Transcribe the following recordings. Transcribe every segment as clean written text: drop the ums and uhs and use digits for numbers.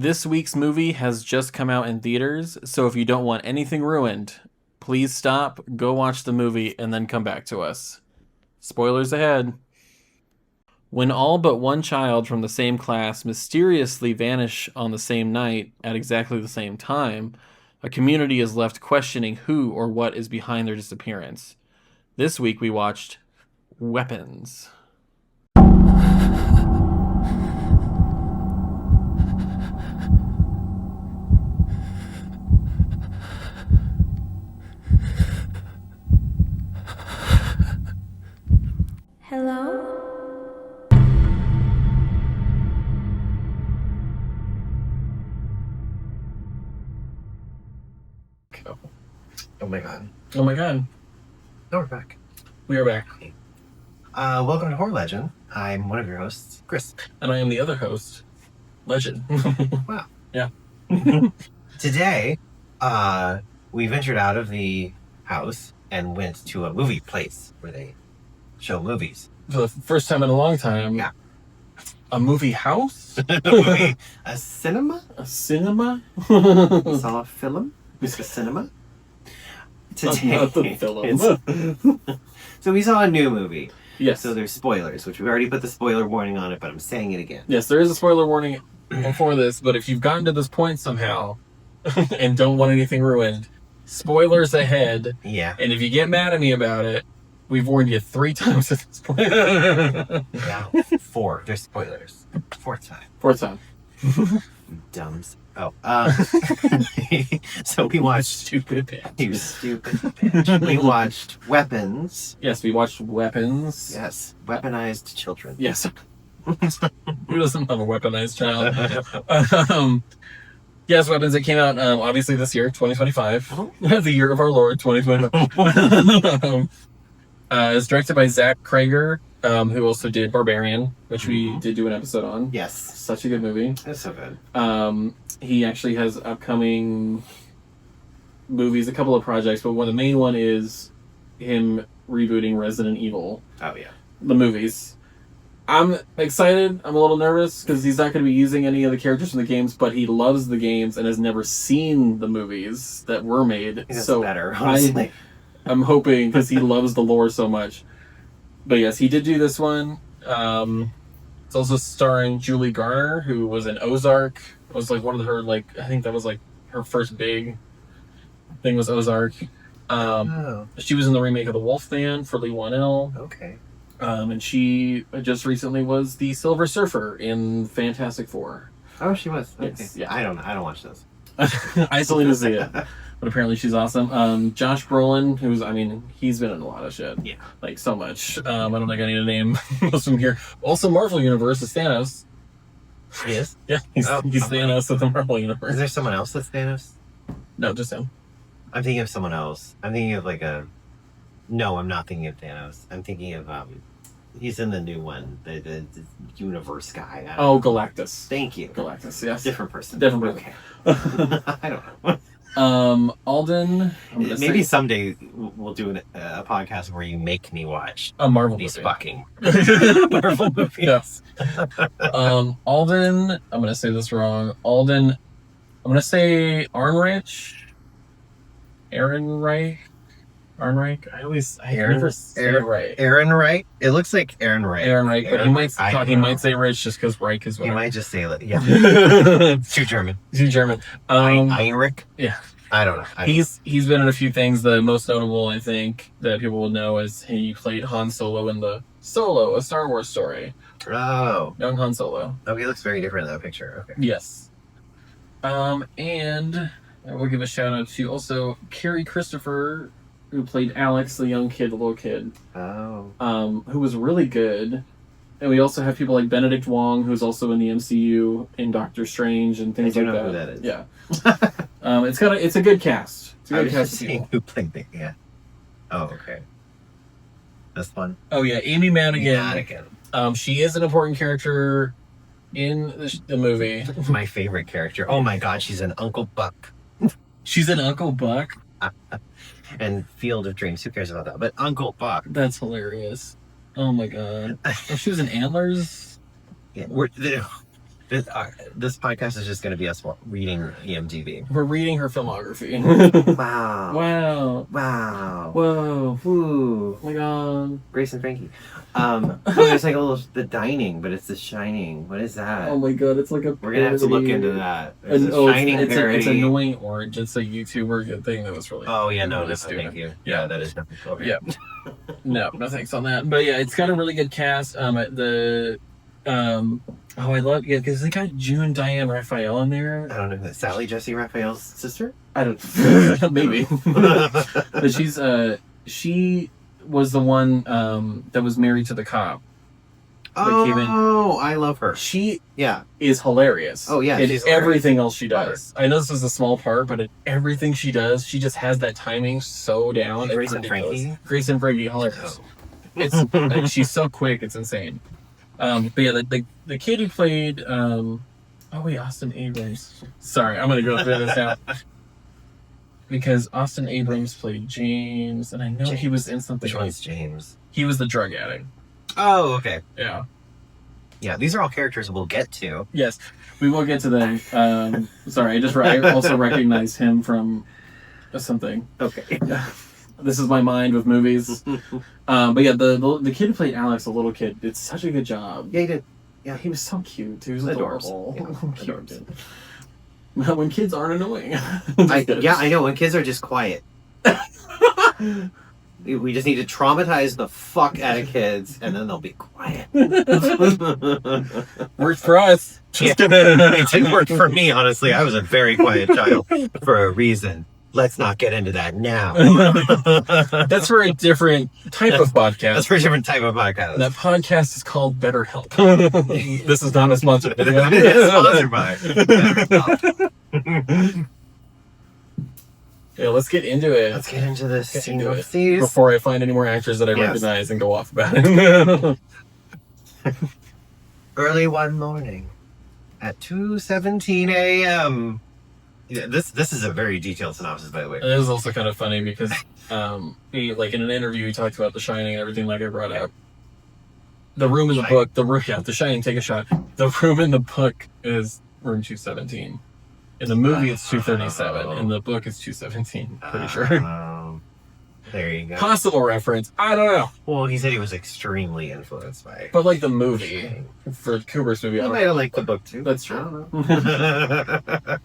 This week's movie has just come out in theaters, so if you don't want anything ruined, please stop, go watch the movie, and then come back to us. Spoilers ahead. When all but one child from the same class mysteriously vanish on the same night at exactly the same time, a community is left questioning who or what is behind their disappearance. This week we watched Weapons. Hello? Oh my god. Oh my god. No, we're back. We are back. Welcome to Horror Legend. I'm one of your hosts, Chris. And I am the other host, Legend. Wow. Yeah. Today, we ventured out of the house and went to a movie place where they show movies. For the first time in a long time. Yeah. A movie house? A cinema? A cinema? We saw a film? It's a cinema? Today, Not the film. So we saw a new movie. Yes. So there's spoilers, which we've already put the spoiler warning on it, but I'm saying it again. Yes, there is a spoiler warning before this, but if you've gotten to this point somehow and don't want anything ruined, spoilers ahead. Yeah. And if you get mad at me about it, we've warned you 3 times at this point. Yeah. 4. There's spoilers. 4th time. 4th time. Dumbs. Oh. So we watched... Stupid bitch. You stupid bitch. We watched Weapons. Yes, we watched Weapons. Yes. Weaponized children. Yes. Who doesn't love a weaponized child? Yes, Weapons. It came out obviously this year, 2025. The year of our Lord, 2025. It's directed by Zach Cregger, who also did Barbarian, which we did do an episode on. Yes. Such a good movie. That's so good. He actually has upcoming movies, a couple of projects, but the main one is him rebooting Resident Evil. Oh, yeah. The movies. I'm excited. I'm a little nervous because he's not going to be using any of the characters from the games, but he loves the games and has never seen the movies that were made. That's so better, honestly. I'm hoping, because he loves the lore so much. But yes, he did do this one. It's also starring Julie Garner, who was in Ozark. It was like one of her, I think that was like her first big thing was Ozark. She was in the remake of The Wolfman for Lee Wanell. Okay. And she just recently was the Silver Surfer in Fantastic Four. Oh, she was. Okay. Yes, yeah. I don't watch those. I still need to see it. But apparently she's awesome. Josh Brolin, he's been in a lot of shit. Yeah. Like, so much. I don't think I need to name most of them here. Also, Marvel Universe is Thanos. He is? Yeah, he's Thanos of the Marvel Universe. Is there someone else that's Thanos? No, just him. I'm thinking of someone else. I'm thinking of No, I'm not thinking of Thanos. I'm thinking of, he's in the new one. The universe guy. Galactus. Thank you. Galactus, yes. Different person. Okay. I don't know. Alden. Maybe someday we'll do a podcast where you make me watch a Marvel these movie. fucking Marvel movies. Yes. Alden. I'm gonna say this wrong. Alden. I'm gonna say Ehrenreich. I never say it right. Aaron Wright. It looks like Aaron Wright. But he might say Reich just because Reich is. He might just say it. Yeah. Too German. Heinrich. Yeah. I don't know. He's been in a few things. The most notable, I think, that people will know is he played Han Solo in the Solo, a Star Wars story. Oh. Young Han Solo. Oh, he looks very different in that picture. Okay. Yes. And I will give a shout out to also Carrie Christopher, who played Alex, the young kid, the little kid. Oh. Who was really good. And we also have people like Benedict Wong, who's also in the MCU, in Doctor Strange and things like that. I do know who that is. Yeah. It's a good cast. It's a good cast of people. Who played the, yeah. Oh, okay. That's fun. Oh, yeah. Amy Madigan. She is an important character in the movie. My favorite character. Oh my god, she's an Uncle Buck. She's an Uncle Buck? And Field of Dreams. Who cares about that? But Uncle Buck. That's hilarious. Oh my god. She was in Antlers? Yeah, This podcast is just going to be us reading IMDb. We're reading her filmography. Wow. Wow. Wow. Whoa. Ooh. Oh my god. Grace and Frankie. There's like a little The Dining, but it's The Shining. What is that? Oh my god, it's like a We're gonna have to look into that. There's a Shining parody. It's annoying orange. It's a YouTuber thing that was really. Oh yeah, no, really that's thank you. Yeah, that is definitely okay. Yeah. No thanks on that. But yeah, it's got a really good cast. I love because they got June Diane Raphael in there. I don't know that Sally Jesse Raphael's sister. I don't maybe, but she was the one that was married to the cop. Oh, I love her. She yeah is hilarious. Oh yeah, in everything else she does. I know this is a small part, but in everything she does, she just has that timing so down. Grace and Frankie. Grace and Frankie, hilarious. It's she's so quick, it's insane. But yeah, the kid who played Austin Abrams. Sorry, I'm gonna go through this now. Because Austin Abrams played James, and I know he was in something. Which one's James? He was the drug addict. Oh, okay. Yeah. Yeah, these are all characters we'll get to. Yes, we will get to them. Sorry, I also recognize him from something. Okay. This is my mind with movies. But yeah, the kid who played Alex, the little kid, did such a good job. Yeah, he did. Yeah, he was so cute. He was adorable. adorable. Yeah, cute. When kids aren't annoying. I know. When kids are just quiet. We just need to traumatize the fuck out of kids, and then they'll be quiet. Worked for us. Just kidding. It didn't work for me, honestly. I was a very quiet child for a reason. Let's not get into that now. That's for a different type of podcast. That's for a different type of podcast. That podcast is called BetterHelp. This is not a sponsored video. It's sponsored by. Yeah, let's get into it. Let's get into this scene of thieves. Before I find any more actors that I recognize and go off about it. Early one morning at 2:17 a.m. Yeah, this is a very detailed synopsis, by the way. It is also kind of funny because, he, like in an interview, he talked about The Shining and everything, like I brought up. The room in the book, The Shining, take a shot. The room in the book is room 217. In the movie, it's 237. In the book, it's 217. Pretty sure. There you go. Possible reference. I don't know. Well, he said he was extremely influenced by it. But like the movie, for Kubrick's movie, I might have liked the book too. That's true. I don't know.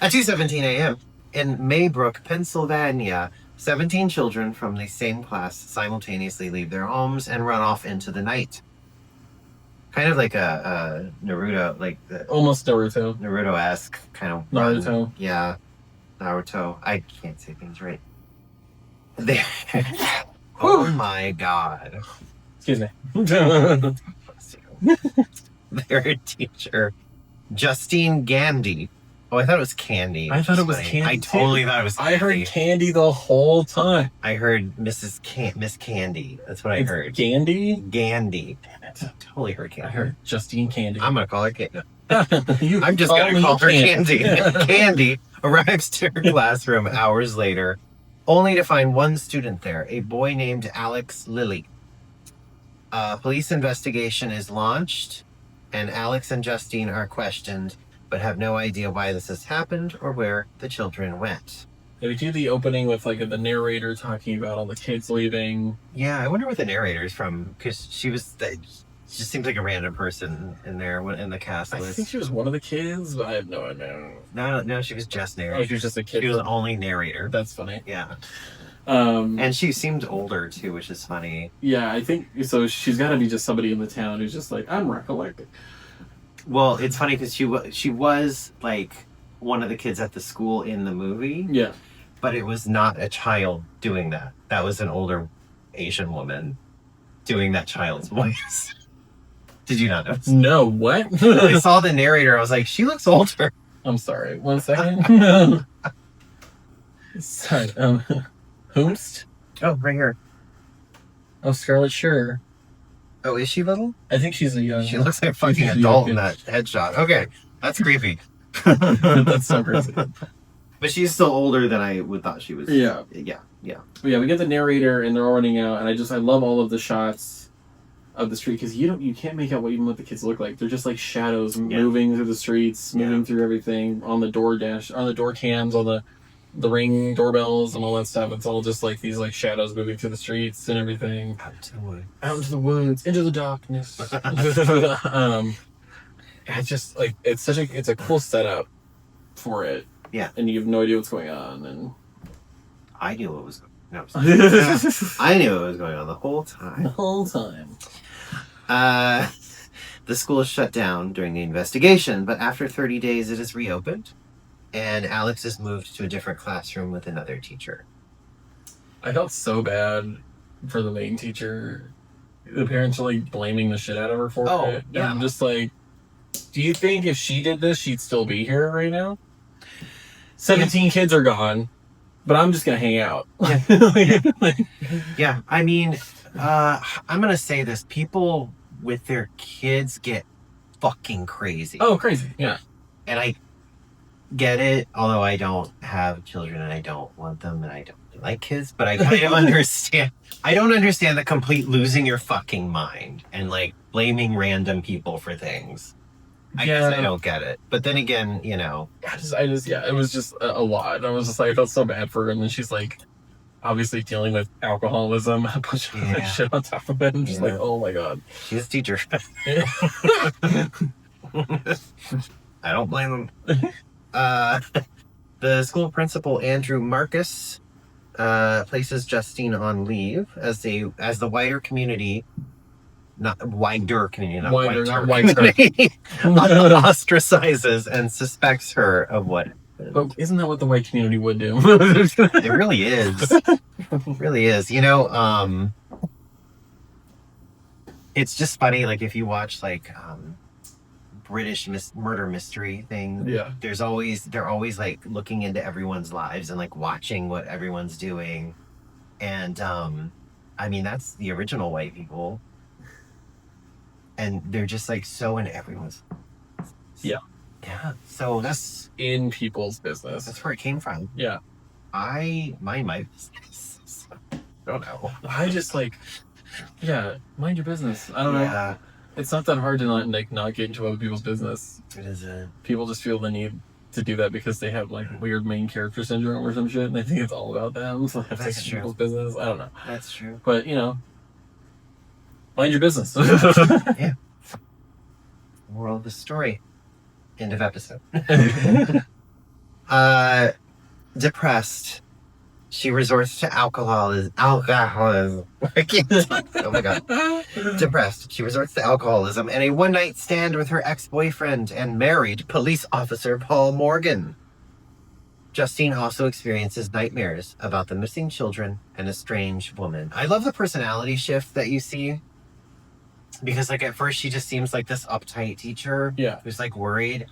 At 2:17 a.m. in Maybrook, Pennsylvania, 17 children from the same class simultaneously leave their homes and run off into the night. Kind of like a Naruto, like almost Naruto. Naruto-esque kind of Naruto. Run. Yeah, Naruto. I can't say things right. There. Oh my god. Excuse me. Their teacher, Justine Gandy. Oh, I thought it was Candy. I thought it was Candy. I totally thought it was Candy. I heard Candy the whole time. I heard Miss Candy. That's what I heard. Gandy? Gandy. Damn it. I totally heard Candy. I heard Justine Candy. I'm going to call her Candy. I'm just going to call her Candy. Candy arrives to her classroom hours later, only to find one student there, a boy named Alex Lilly. A police investigation is launched, and Alex and Justine are questioned, but have no idea why this has happened or where the children went. Yeah, we do the opening with like the narrator talking about all the kids leaving. Yeah, I wonder what the narrator's from, because she just seems like a random person in there in the cast list. I think she was one of the kids, but I have no idea. No, she was just narrator. Oh, she was just a kid. She was only narrator. That's funny. Yeah. And she seemed older too, which is funny. Yeah, I think so. She's got to be just somebody in the town who's just like, I'm recollecting. Well, it's funny because she was like one of the kids at the school in the movie. Yeah. But it was not a child doing that. That was an older Asian woman doing that child's voice. Did you not notice? No, what? I saw the narrator. I was like, she looks older. I'm sorry. 1 second. Sorry. Whomst? Oh, right here. Oh, Scarlett Sure. Oh, is she little? I think she's a young... She looks like a fucking adult in that headshot. Okay, that's creepy. That's so crazy. But she's still older than I would thought she was. Yeah. Yeah. But yeah, we get the narrator and they're all running out, and I love all of the shots of the street, because you can't make out what the kids look like. They're just like shadows moving through the streets, moving through everything on the door cams, on the Ring doorbells and all that stuff. It's all just like these like shadows moving through the streets and everything. Out into the woods, into the darkness. It's just like it's a cool setup for it. Yeah. And you have no idea what's going on. And I knew what was going on. No, I knew what was going on the whole time. The whole time. The school is shut down during the investigation, but after 30 days it is reopened, and Alex is moved to a different classroom with another teacher. I felt so bad for the main teacher. The parents are like blaming the shit out of her for it. Yeah. And I'm just like, do you think if she did this, she'd still be here right now? 17 kids are gone, but I'm just gonna hang out. Yeah, I mean, I'm gonna say this: people with their kids get fucking crazy. Oh, crazy! Yeah, and I get it. Although I don't have children and I don't want them, and I don't really like kids, but I kind of understand. I don't understand the complete losing your fucking mind and like blaming random people for things. I guess I don't get it. But then again, you know. I just it was just a lot. I was just like, I felt so bad for her. And then she's like, obviously dealing with alcoholism, a bunch of other shit on top of it. I'm just like, oh my God. She's a teacher. I don't blame them. The school principal, Andrew Marcus, places Justine on leave as the wider community... Not wider community, not wider. Ostracizes and suspects her of what. But isn't that what the white community would do? It really is. It really is. You know, it's just funny. Like if you watch like British murder mystery thing, they're always like looking into everyone's lives and like watching what everyone's doing, and I mean that's the original white people. And they're just like so in everyone's. Yeah. So that's in people's business. That's where it came from. Yeah. I mind my business. So, I don't know. I just like, mind your business. I don't know. It's not that hard to not get into other people's business. It isn't. People just feel the need to do that because they have like weird main character syndrome or some shit, and they think it's all about them. So they have to get into people's business. I don't know. That's true. But you know. Mind your business. Yeah. Moral of the story. End of episode. Depressed. She resorts to alcoholism. I can't talk. Oh my God. Depressed. She resorts to alcoholism and a one-night stand with her ex-boyfriend and married police officer Paul Morgan. Justine also experiences nightmares about the missing children and a strange woman. I love the personality shift that you see. Because like at first she just seems like this uptight teacher who's like worried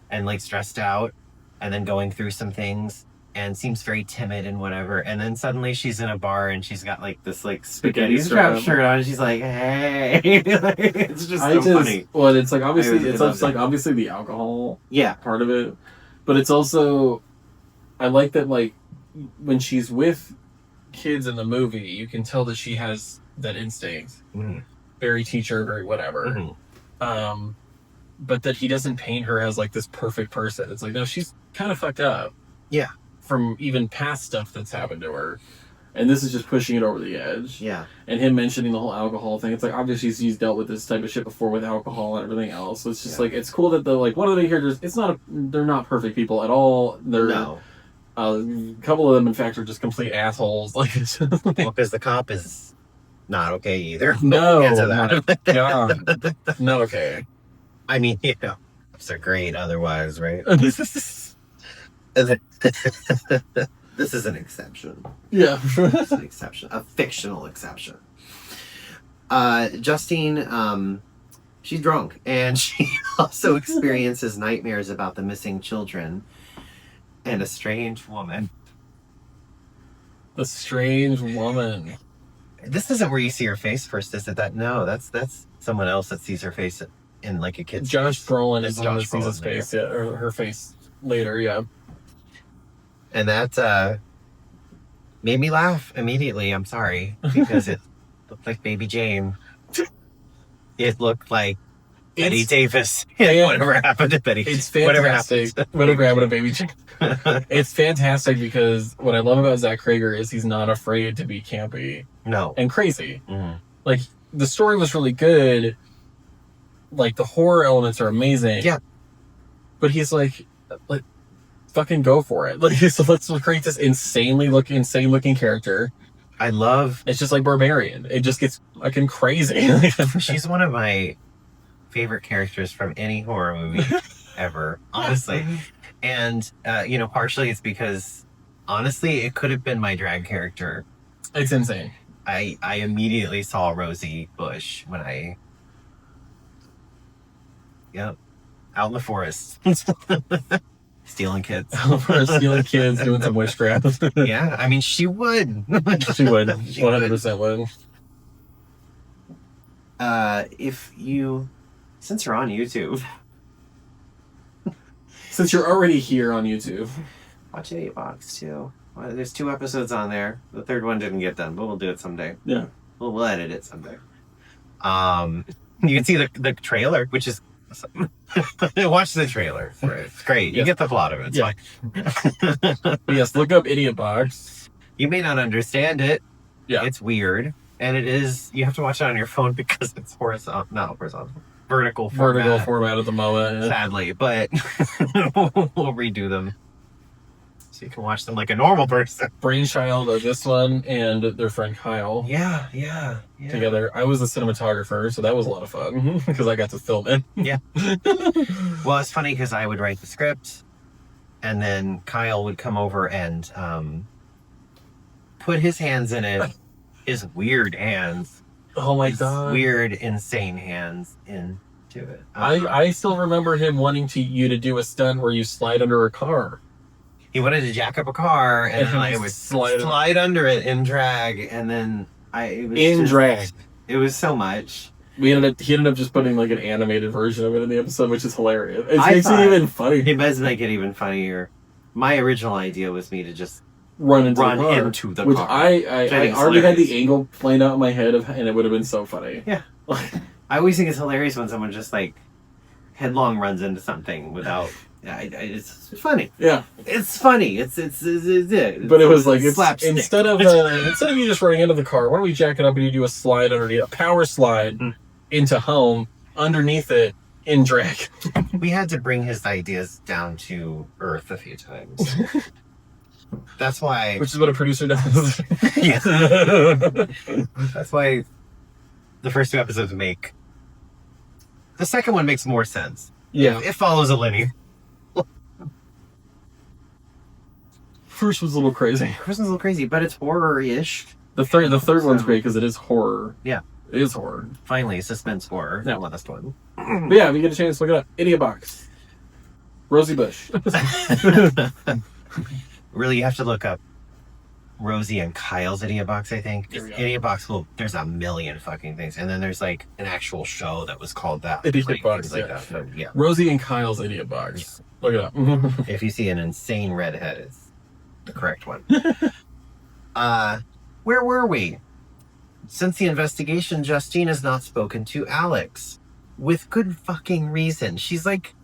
and like stressed out and then going through some things and seems very timid and whatever, and then suddenly she's in a bar and she's got like this like spaghetti strap shirt on and she's like, hey. It's just so funny. Well, it's like obviously obviously the alcohol part of it, but it's also I like that like when she's with kids in the movie you can tell that she has that instinct. Very teacher, very whatever. But that he doesn't paint her as like this perfect person. It's like, no, she's kind of fucked up. Yeah. From even past stuff that's happened to her. And this is just pushing it over the edge. Yeah. And him mentioning the whole alcohol thing. It's like, obviously he's dealt with this type of shit before with alcohol and everything else. So it's just like, it's cool that one of the main characters, they're not perfect people at all. A couple of them, in fact, are just complete assholes. Like, well, because the cop is not okay either. No, not okay. I mean, you know, cops are great otherwise, right? This is an exception. Yeah. It's an exception. A fictional exception. Justine, she's drunk, and she also experiences nightmares about the missing children and a strange woman. A strange woman. This isn't where you see her face first, is it? No, that's someone else that sees her face in like a kid's Josh Brolin is the one that sees his face, or her face later, And that made me laugh immediately. I'm sorry, because it looked like Baby Jane. It looked like Betty It's Davis. fan- Whatever happened to Betty? It's Whatever fantastic. happened Whatever happened to Baby Chicken? It's fantastic because what I love about Zach Cregger is he's not afraid to be campy No. and crazy. Mhm. Like, the story was really good. Like, the horror elements are amazing. Yeah. But he's like, fucking go for it. Like, so let's create this insane looking character. I love... It's just like Barbarian. It just gets fucking crazy. She's one of my favorite characters from any horror movie ever, honestly. And, partially it's because, honestly, it could have been my drag character. It's insane. I immediately saw Rosie Bush when I... Yep. Out in the forest. Stealing kids. For stealing kids, doing some witchcraft. Yeah, I mean, she would. She would. 100% would. Since you're on YouTube, Since you're already here on YouTube. watch Idiot Box too. Well, there's 2 episodes on there. The 3rd one didn't get done, but we'll do it someday. Yeah. We'll edit it someday. You can see the trailer, which is awesome. Watch the trailer for it. It's great. You Yes. get the plot of it. It's Yeah. fine. Yes, look up Idiot Box. You may not understand it. Yeah. It's weird. And it is, you have to watch it on your phone because it's vertical Format at the moment. sadly, but we'll redo them so you can watch them like a normal person. Brainchild of this one and their friend Kyle Yeah. together. I was the cinematographer, so that was a lot of fun because I got to film it. Yeah. Well, it's funny because I would write the script and then Kyle would come over and put his hands in it, his weird hands. Oh my His god. weird, insane hands into it. I still remember him wanting you to do a stunt where you slide under a car. He wanted to jack up a car and then I would slide under it in drag, and then drag. It was so much. He ended up just putting like an animated version of it in the episode, which is hilarious. It I makes it thought- even funny. It does make it even funnier. My original idea was me to just Run into the which car. I I think is already had hilarious. the angle planned out in my head, and it would have been so funny. Yeah. I always think it's hilarious when someone just like headlong runs into something without. It's funny. Yeah. It's funny. It's But it was like slapstick. instead of you just running into the car, why don't we jack it up and you do a slide underneath, a power slide into home underneath it in drag. We had to bring his ideas down to earth a few times. That's why. Which is what a producer does. Yeah. That's why the first 2 episodes make. The second one makes more sense. Yeah. It follows a linear. First was a little crazy. First one's a little crazy, but it's horror-ish. The third one's great because it is horror. Yeah. It is horror. Finally, suspense horror. Yeah. The last one. But yeah, if you get a chance, look it up. Idiot Box. Rosie Bush. Really, you have to look up Rosie and Kyle's Idiot Box, I think. There we go. Idiot Box, there's a million fucking things. And then there's like an actual show that was called that. Idiot like, Box, things like yeah. that. So, yeah. Rosie and Kyle's Idiot Box. Look it up. If you see an insane redhead, it's the correct one. Where were we? Since the investigation, Justine has not spoken to Alex. With good fucking reason. She's like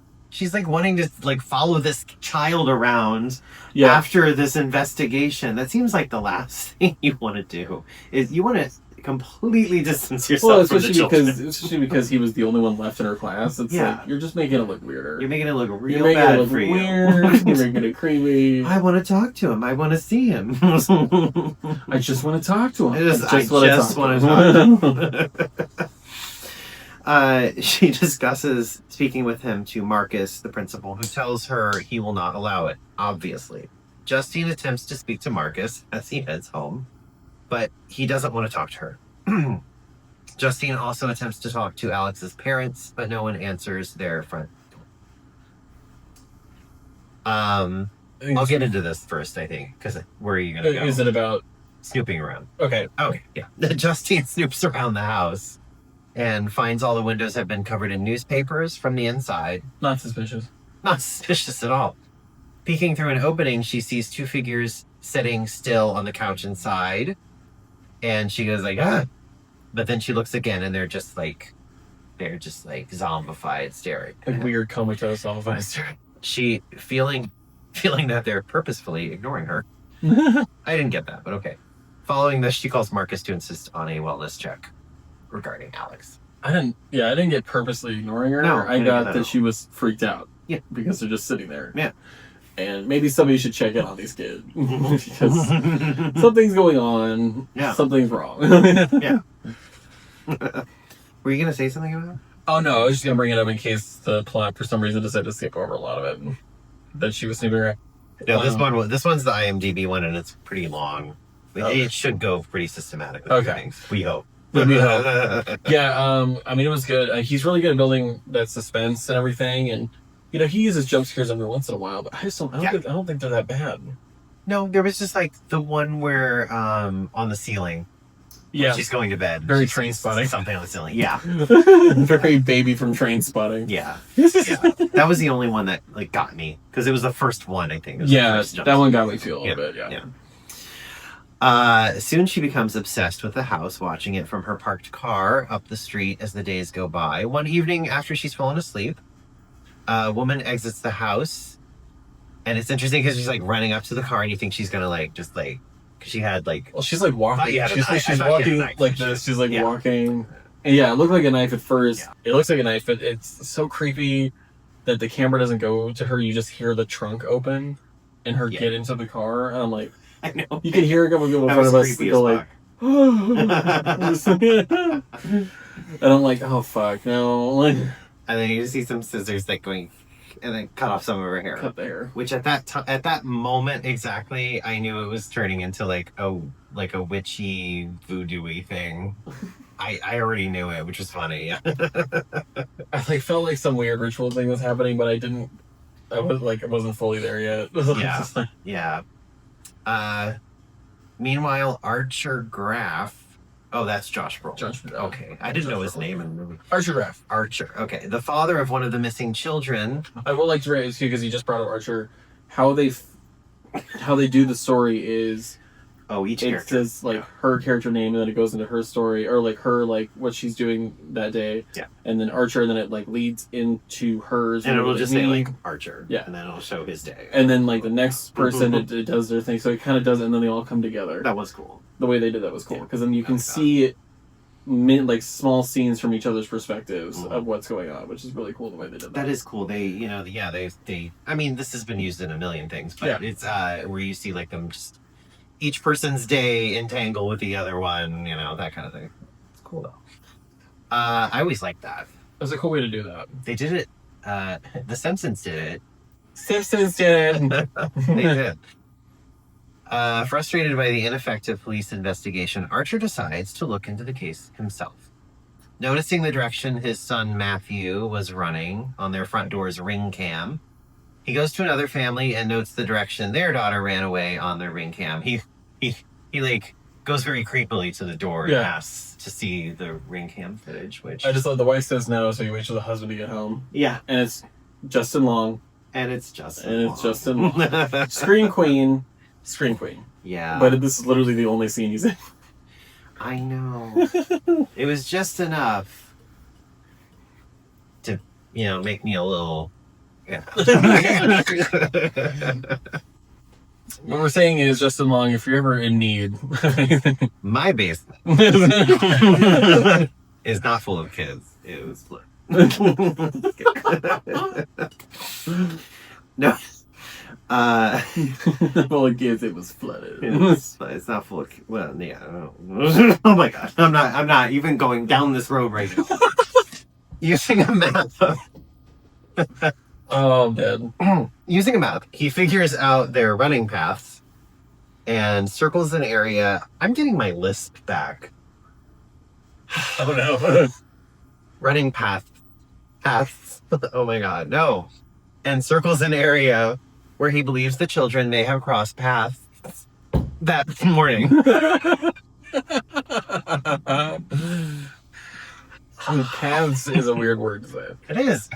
wanting to like follow this child around after this investigation. That seems like the last thing you want to do. Is you want to completely distance yourself from the children. Especially because he was the only one left in her class. It's like, you're just making it look weirder. You're making it look real You're making bad it look for you. weird. You're making it creepy. I want to talk to him. I want to see him. I just want to talk to him. I just want to talk to him. She discusses speaking with him to Marcus, the principal, who tells her he will not allow it, obviously. Justine attempts to speak to Marcus as he heads home, but he doesn't want to talk to her. Justine also attempts to talk to Alex's parents, but no one answers their front door. I'll get into this first, I think, because where are you going to go? Is it about Snooping around? Okay. Okay, yeah. Justine snoops around the house and finds all the windows have been covered in newspapers from the inside. Not suspicious. Not suspicious at all. Peeking through an opening, she sees 2 figures sitting still on the couch inside. And she goes like, ah. But then she looks again and they're just like they're just like zombified, staring. Like weird comatose zombified. She feeling that they're purposefully ignoring her. I didn't get that, but okay. Following this, she calls Marcus to insist on a wellness check regarding Alex. I didn't get purposely ignoring her. No, I got that she was freaked out. Yeah. Because they're just sitting there. Yeah. And maybe somebody should check in on these kids. Because something's going on. Yeah. Something's wrong. Yeah. Were you going to say something about it? Oh, no. I was just going to bring it up in case the plot, for some reason, decided to skip over a lot of it. That she was snooping around. No, this one's the IMDb one, and it's pretty long. It should go pretty systematically. Okay. We hope. We hope. Yeah, I mean, it was good. He's really good at building that suspense and everything, and you know, he uses jump scares every once in a while, but I don't think they're that bad. No, there was just like the one where on the ceiling. Yeah, she's going to bed. Very Train Spotting. Something on the ceiling. Yeah. Very Baby from Train Spotting. Yeah. That was the only one that like got me because it was the first one. I think. That one got me feel a little bit. Yeah. Soon she becomes obsessed with the house, watching it from her parked car up the street as the days go by. One evening, after she's fallen asleep, a woman exits the house, and it's interesting because she's like running up to the car, and you think she's gonna like just like, because she had like, well, she's like walking. She's walking like this. She's like Yeah. walking. And yeah, it looked like a knife at first. Yeah. It looks like a knife, but it's so creepy that the camera doesn't go to her. You just hear the trunk open and her get into the car. And I'm like, I know. you can hear a couple people in front of us go like, and I'm like, oh fuck, no. Like, And then you just see some scissors like going, and then cut off some of her hair. cut the hair. Which at that moment exactly, I knew it was turning into like a witchy voodoo-y thing. I already knew it, which was funny. Yeah. I like felt like some weird ritual thing was happening, but I wasn't fully there yet. Yeah. Yeah. Meanwhile, Archer Graff. Oh, that's Josh Brolin. Okay. I didn't know his name in the movie. Archer Graff. Archer. Okay. The father of one of the missing children. I would like to raise you because you just brought up Archer. How they do the story is Each it character. says like her character name and then it goes into her story or like her like what she's doing that day. Yeah. And then Archer and then it like leads into hers. And it'll just say me. like Archer. Yeah. And then it'll show his day. And then like the next person it does their thing, so it kind of does it, and then they all come together. That was cool. The way they did that was cool because then you can see it, like small scenes from each other's perspectives of what's going on, which is really cool the way they did that. That is cool. They I mean, this has been used in a million things, but it's where you see like them just each person's day entangle with the other one, that kind of thing. It's cool though. I always liked that. It was a cool way to do that. They did it. The Simpsons did it. Simpsons did it. They did. Frustrated by the ineffective police investigation, Archer decides to look into the case himself. Noticing the direction his son Matthew was running on their front door's ring cam, he goes to another family and notes the direction their daughter ran away on their ring cam. He like goes very creepily to the door and asks to see the ring cam footage, which I just thought the wife says no, so you wait till the husband to get home. Yeah. And it's Justin Long. And it's Justin Long. Scream Queen. Yeah. But this is literally the only scene he's in. I know. It was just enough to, make me a little... Yeah. What we're saying is, Justin Long, if you're ever in need... My basement is not full of kids. It was split. No. Full of kids, it was flooded. It's not full of kids. Well, yeah. Oh my god. I'm not even going down this road right now. Using a map. Oh, I'm dead. Using a map, he figures out their running paths and circles an area. I'm getting my list back. Oh no. Running paths. Oh my god, no. And circles an area where he believes the children may have crossed paths that morning. Paths is a weird word to say. It is.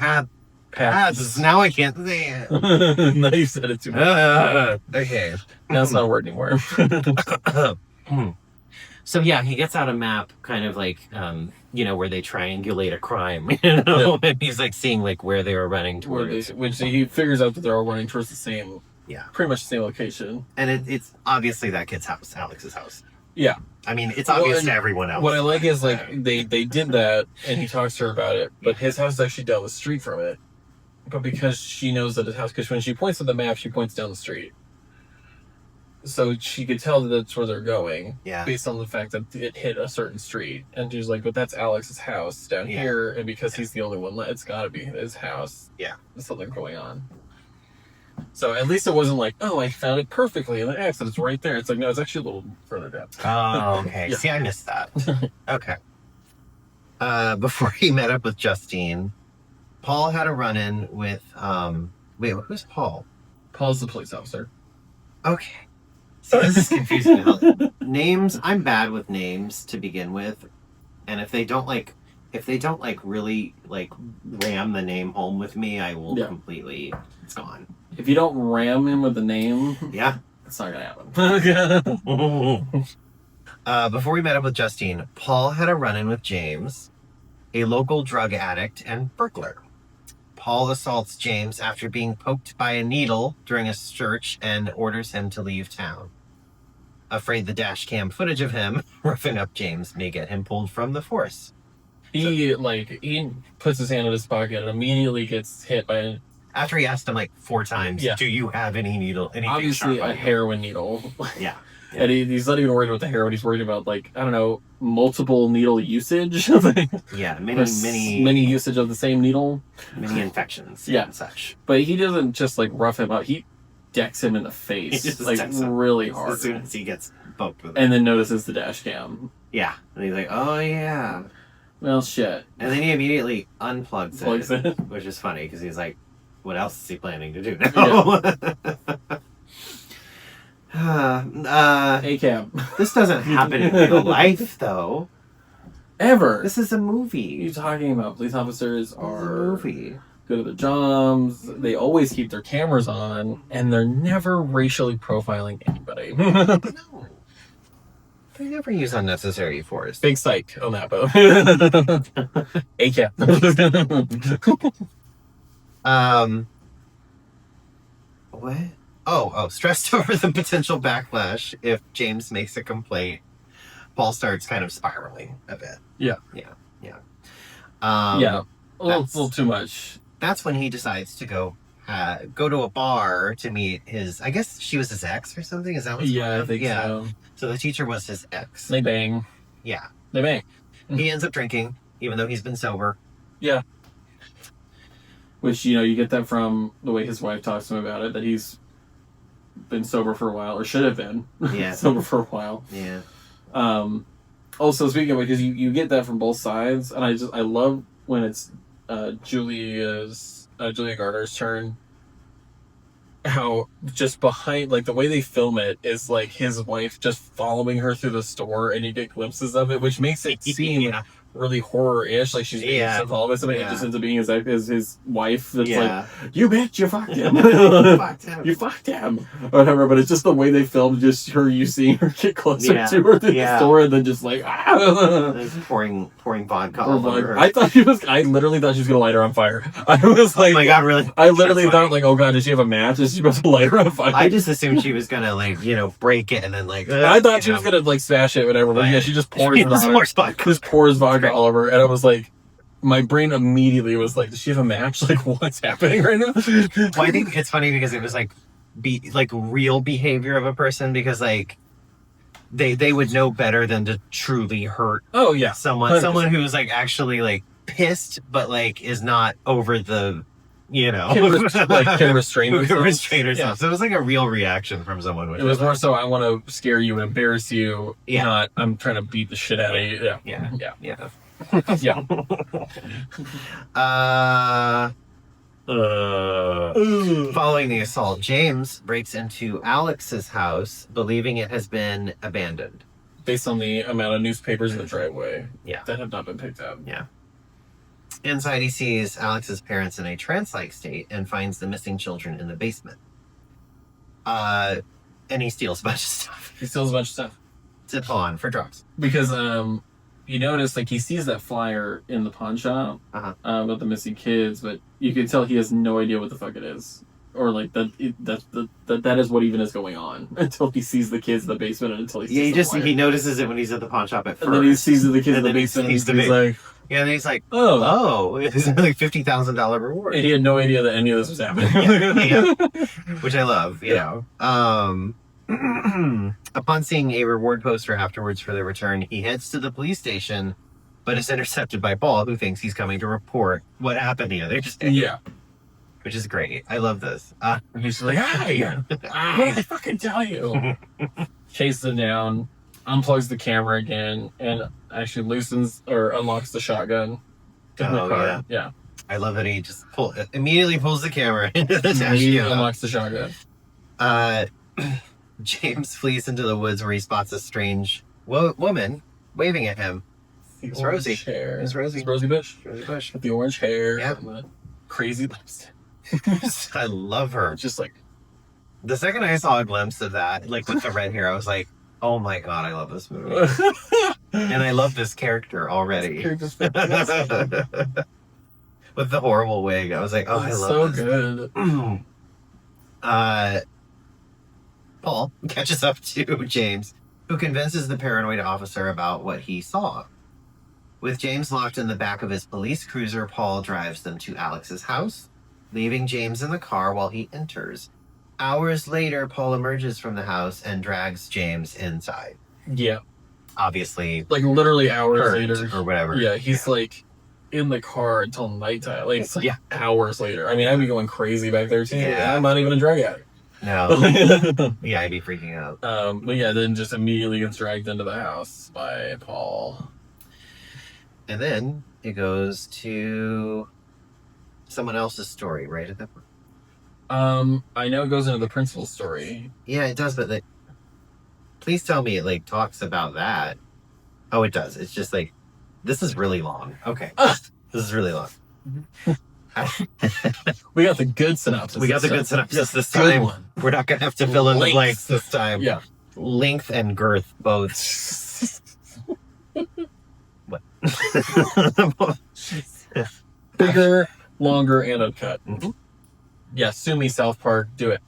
Paths. Now I can't say it. Now you said it too much. Okay. Now it's not a word anymore. So yeah, he gets out a map, kind of like, where they triangulate a crime, and he's like seeing like where they were running towards. Which he figures out that they're all running towards the same, pretty much the same location. And it's obviously that kid's house, Alex's house. Yeah. I mean, it's obvious to everyone else. What I like is like they did that, and he talks to her about it, but his house is actually down the street from it. But because she knows that his house, because when she points at the map, she points down the street. So she could tell that that's where they're going, based on the fact that it hit a certain street. And she's like, but that's Alex's house down here, and because he's the only one left, it's got to be his house. Yeah. There's something going on. So at least it wasn't like, oh, I found it perfectly, and the accident's right there. It's like, no, it's actually a little further down. Oh, okay. See, I missed that. Okay. Before he met up with Justine, Paul had a run-in with, wait, who's Paul? Paul's the police officer. Okay. So this is confusing. Names, I'm bad with names to begin with. And if they don't really like ram the name home with me, I will completely, it's gone. If you don't ram him with the name, it's not gonna happen. Before we met up with Justine, Paul had a run-in with James, a local drug addict and burglar. Paul assaults James after being poked by a needle during a search and orders him to leave town. Afraid the dash cam footage of him roughing up James may get him pulled from the force. He puts his hand in his pocket and immediately gets hit by after he asked him like 4 times, do you have any needle? Obviously a heroin needle. Yeah. And he's not even worried about the heroin. He's worried about, like, I don't know, multiple needle usage. Many usage of the same needle. Many infections and such. But he doesn't just, like, rough him up. He decks him in the face, like, really hard. As soon as he gets poked with it. And then notices the dash cam. Yeah. And he's like, oh, yeah. Well, shit. And then he immediately unplugs it. Which is funny, because he's like, what else is he planning to do now? ACAB. This doesn't happen in real life, though. Ever. This is a movie. You're talking about police officers are a movie. Good at their jobs. They always keep their cameras on, and they're never racially profiling anybody. No. They never use unnecessary force. Big psych on that boat. ACAB. What? Oh, stressed over the potential backlash if James makes a complaint, Paul starts kind of spiraling a bit. Yeah. A little too much. That's when he decides to go to a bar to meet his, I guess she was his ex or something? Is that what's going on? I think so. So the teacher was his ex. They bang. Yeah. They bang. He ends up drinking, even though he's been sober. Yeah. Which, you get that from the way his wife talks to him about it, that he's been sober for a while, or should have been sober for a while. Yeah. Also, speaking of which, because you get that from both sides, and I love when it's Julia Garner's turn. How just behind, like, the way they film it is like his wife just following her through the store, and you get glimpses of it, which makes it seem really horror-ish, like she's being followed by somebody. It just ends up being his wife that's like, you bitch, you fucked him. You fucked him. Or whatever, but it's just the way they filmed just you seeing her get closer to her through the store, and then just like, pouring vodka all over her. I literally thought she was gonna light her on fire. I was like, oh my god, really? I literally thought, like, oh god, does she have a match? Is she about to light her on fire? I just assumed she was gonna, like, break it and then, like, I thought she was gonna, like, smash it, whatever, but she just pours vodka all over, and I was like, my brain immediately was like, does she have a match? Like, what's happening right now? Well, I think it's funny because it was like real behavior of a person, because like they would know better than to truly hurt someone 100%. Who's like actually like pissed but like is not over the can restrain herself. So it was like a real reaction from someone. It was more so, I want to scare you and embarrass you, not I'm trying to beat the shit out of you. Yeah. Following the assault, James breaks into Alex's house, believing it has been abandoned. Based on the amount of newspapers in the driveway that have not been picked up. Yeah. Inside, he sees Alex's parents in a trance-like state and finds the missing children in the basement. And he steals a bunch of stuff. to pawn for drugs. Because you notice like he sees that flyer in the pawn shop about the missing kids, but you can tell he has no idea what the fuck it is, or like that is what even is going on until he sees the kids in the basement and until he sees he notices it when he's at the pawn shop at first, and then he sees the kids in the basement and he's like, yeah, and he's like, oh, it's like $50,000 reward. And he had no idea that any of this was happening. Which I love, you know. Upon seeing a reward poster afterwards for their return, he heads to the police station, but is intercepted by Paul, who thinks he's coming to report what happened the other day. Yeah. Which is great. I love this. He's like, hey, what did I fucking tell you? Chases him down, unplugs the camera again, and actually loosens or unlocks the shotgun in the car. Yeah. I love that he just immediately pulls the camera into the dash. Unlocks the shotgun. James flees into the woods where he spots a strange woman waving at him. It's Rosie. Hair. It's Rosie. It's Rosie Bush. Rosie Bush. With the orange hair. Yep. And the crazy lipstick. I love her. Just like... The second I saw a glimpse of that, like with the red hair, I was like, oh my god, I love this movie. And I love this character already. This character's with the horrible wig. I was like, oh, I love this. So good. Paul catches up to James, who convinces the paranoid officer about what he saw. With James locked in the back of his police cruiser, Paul drives them to Alex's house, leaving James in the car while he enters. Hours later, Paul emerges from the house and drags James inside. Yeah. Obviously. Like literally hours later. Or whatever. Yeah, he's like in the car until nighttime. Like, it's like hours later. I mean, I'd be going crazy back there too. Yeah. I'm not even a drug addict. No. Yeah, I'd be freaking out. But yeah, then just immediately gets dragged into the house by Paul. And then it goes to someone else's story right at that point. I know it goes into the principal's story. Yeah, it does, but please tell me it like talks about that. Oh, it does. It's just like, this is really long. Okay. This is really long. We got the good synopsis. We got the good synopsis this time. One. We're not going to have to fill in the blanks this time. Yeah. Length and girth, both. What? Bigger, longer, and uncut. Mm-hmm. Yeah, sue me, South Park. Do it.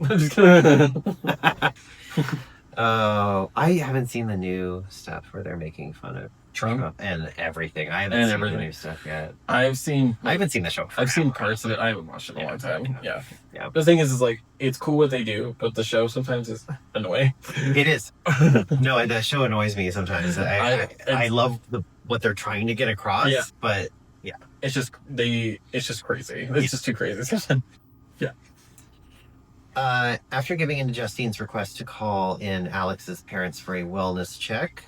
Oh, I haven't seen the new stuff where they're making fun of Trump and everything. I haven't seen the new stuff yet. I haven't seen the show. I've seen parts of it. I haven't watched it in a long time. Yeah. The thing is like, it's cool what they do, but the show sometimes is annoying. It is. No, that show annoys me sometimes. I love what they're trying to get across, but yeah, it's just crazy. It's just too crazy. Yeah. After giving in to Justine's request to call in Alex's parents for a wellness check,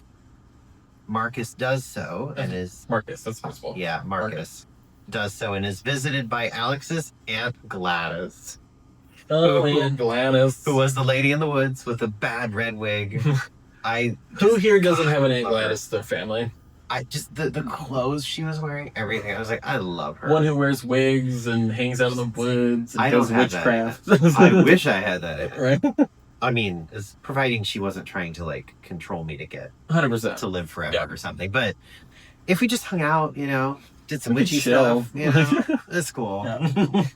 Marcus does so and is... Marcus, that's possible. Yeah, Marcus does so and is visited by Alex's Aunt Gladys. Oh, Aunt Gladys. Who was the lady in the woods with the bad red wig. Who here doesn't have an Aunt Gladys, their family? The clothes she was wearing, everything. I was like, I love her. One who wears wigs and hangs out in the woods and does witchcraft. I wish I had that. Right? I mean, providing she wasn't trying to like control me to get 100% to live forever or something. But if we just hung out, did some witchy stuff, it's cool. Yeah.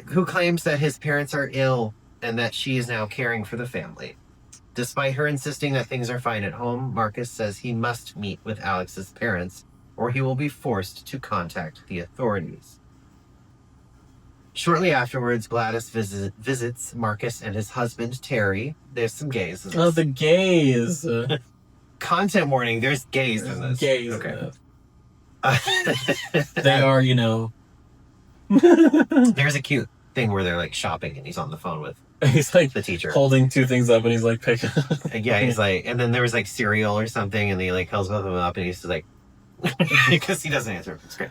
Who claims that his parents are ill and that she is now caring for the family. Despite her insisting that things are fine at home, Marcus says he must meet with Alex's parents or he will be forced to contact the authorities. Shortly afterwards, Gladys visits Marcus and his husband, Terry. There's some gays in this. Oh, the gays. Content warning, there's gays in this. Gays okay. They are, There's a cute thing where they're like shopping and he's on the phone with he's like the teacher holding two things up and he's like picking. Yeah, he's like, and then there was like cereal or something and he like holds both of them up and he's just like, because he doesn't answer. It's great.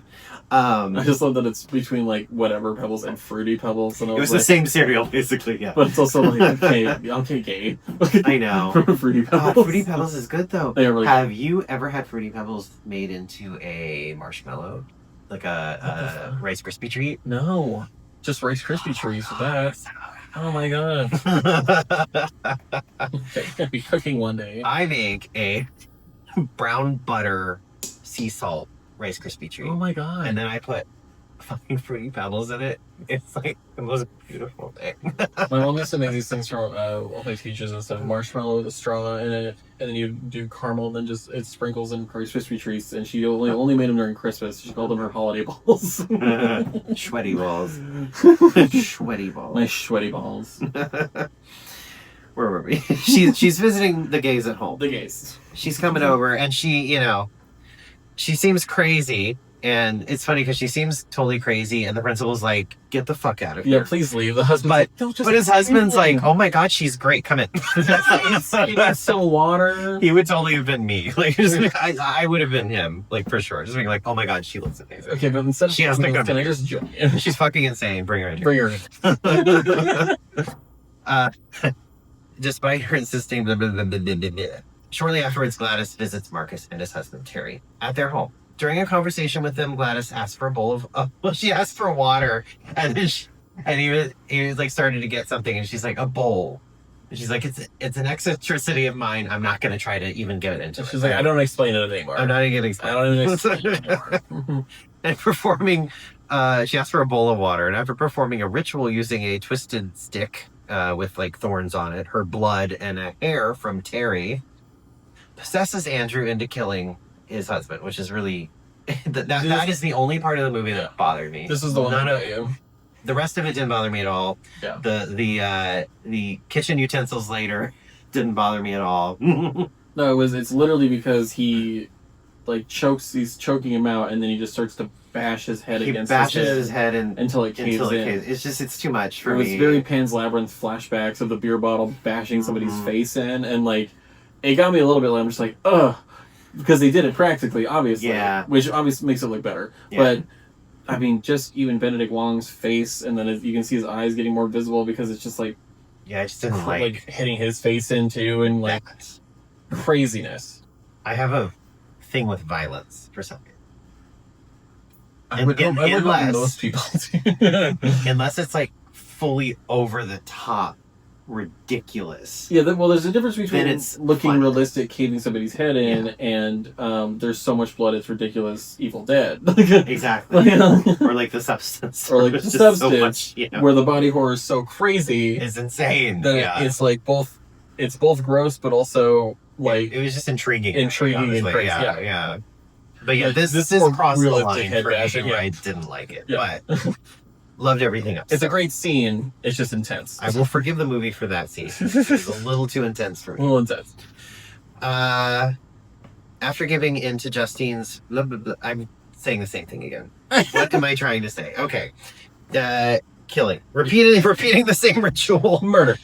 I just love that it's between like whatever Pebbles and Fruity Pebbles, and it was the same cereal basically. Yeah, but it's also like okay, gay. I know. Fruity Pebbles. Fruity Pebbles is good though. They are really Have you ever had Fruity Pebbles made into a marshmallow, like a Rice Krispie treat? No, just Rice Krispie treats with that. Oh my god. I'll be cooking one day. I make a brown butter sea salt Rice Krispie treat. Oh my god. And then I put fucking Fruity Pebbles in it. It's like the most beautiful thing. My mom used to make these things from all my teachers and stuff. Marshmallow with a straw in it, and then you do caramel, and then just it sprinkles in Rice Krispie treats. And she only made them during Christmas. She called them her holiday balls. Sweaty balls. Sweaty balls. My sweaty balls. Where were we? She's visiting the gays at home. The gays. She's coming over, and she seems crazy. And it's funny because she seems totally crazy, and the principal's like, "Get the fuck out of here!" Yeah, please leave. The husband, but his husband's like, "Oh my god, she's great. Come in." That's some water. He would totally have been me. Like, I would have been him, like for sure. Just being like, "Oh my god, she looks amazing." Okay, but instead of she has to come. Can I just join in? She's fucking insane. Bring her in. Bring her in. Despite her insisting, blah, blah, blah, blah, blah, blah, blah. Shortly afterwards, Gladys visits Marcus and his husband Terry at their home. During a conversation with them, Gladys asked for a bowl of, she asked for water, and then he was like starting to get something, and she's like, a bowl. And she's like, it's an eccentricity of mine. I'm not going to try to even get it into it. She's like, I don't explain it anymore. I'm not even going to explain I don't even explain it anymore. And performing, she asked for a bowl of water, and after performing a ritual using a twisted stick with like thorns on it, her blood and a hair from Terry possesses Andrew into killing his husband, which is really that is the only part of the movie that bothered me. This is the one that got you. The rest of it didn't bother me at all. Yeah. The kitchen utensils later didn't bother me at all. No, it's literally because he like he's choking him out, and then he just starts to bash his head against his head until it caves in. It's too much for me. It was very Pan's Labyrinth flashbacks of the beer bottle bashing somebody's face in, and like it got me a little bit. I'm just like, ugh. Because they did it practically, obviously. Yeah. Which obviously makes it look better. Yeah. But, I mean, just even Benedict Wong's face, and then you can see his eyes getting more visible because it's just like... Yeah, I just didn't like hitting his face into, and like, craziness. I have a thing with violence for some reason. I would unless most people unless it's like fully over the top. Ridiculous. Yeah, well, there's a difference between it's looking realistic, caving somebody's head in, and there's so much blood it's ridiculous. Evil Dead. Exactly. Or like The Substance. Or like The Substance, so much, where the body horror is so crazy, it's insane. That it's like both. It's both gross, but also like it was just intriguing. Intriguing and crazy. Yeah. But yeah, this is cross the line for me. I didn't like it, but. Loved everything else. It's a great scene. It's just intense. I will forgive the movie for that scene. It's a little too intense for me. A little intense. After giving in to Justine's... Blah, blah, blah, I'm saying the same thing again. What am I trying to say? Okay. Killing. Repeating the same ritual. Murder.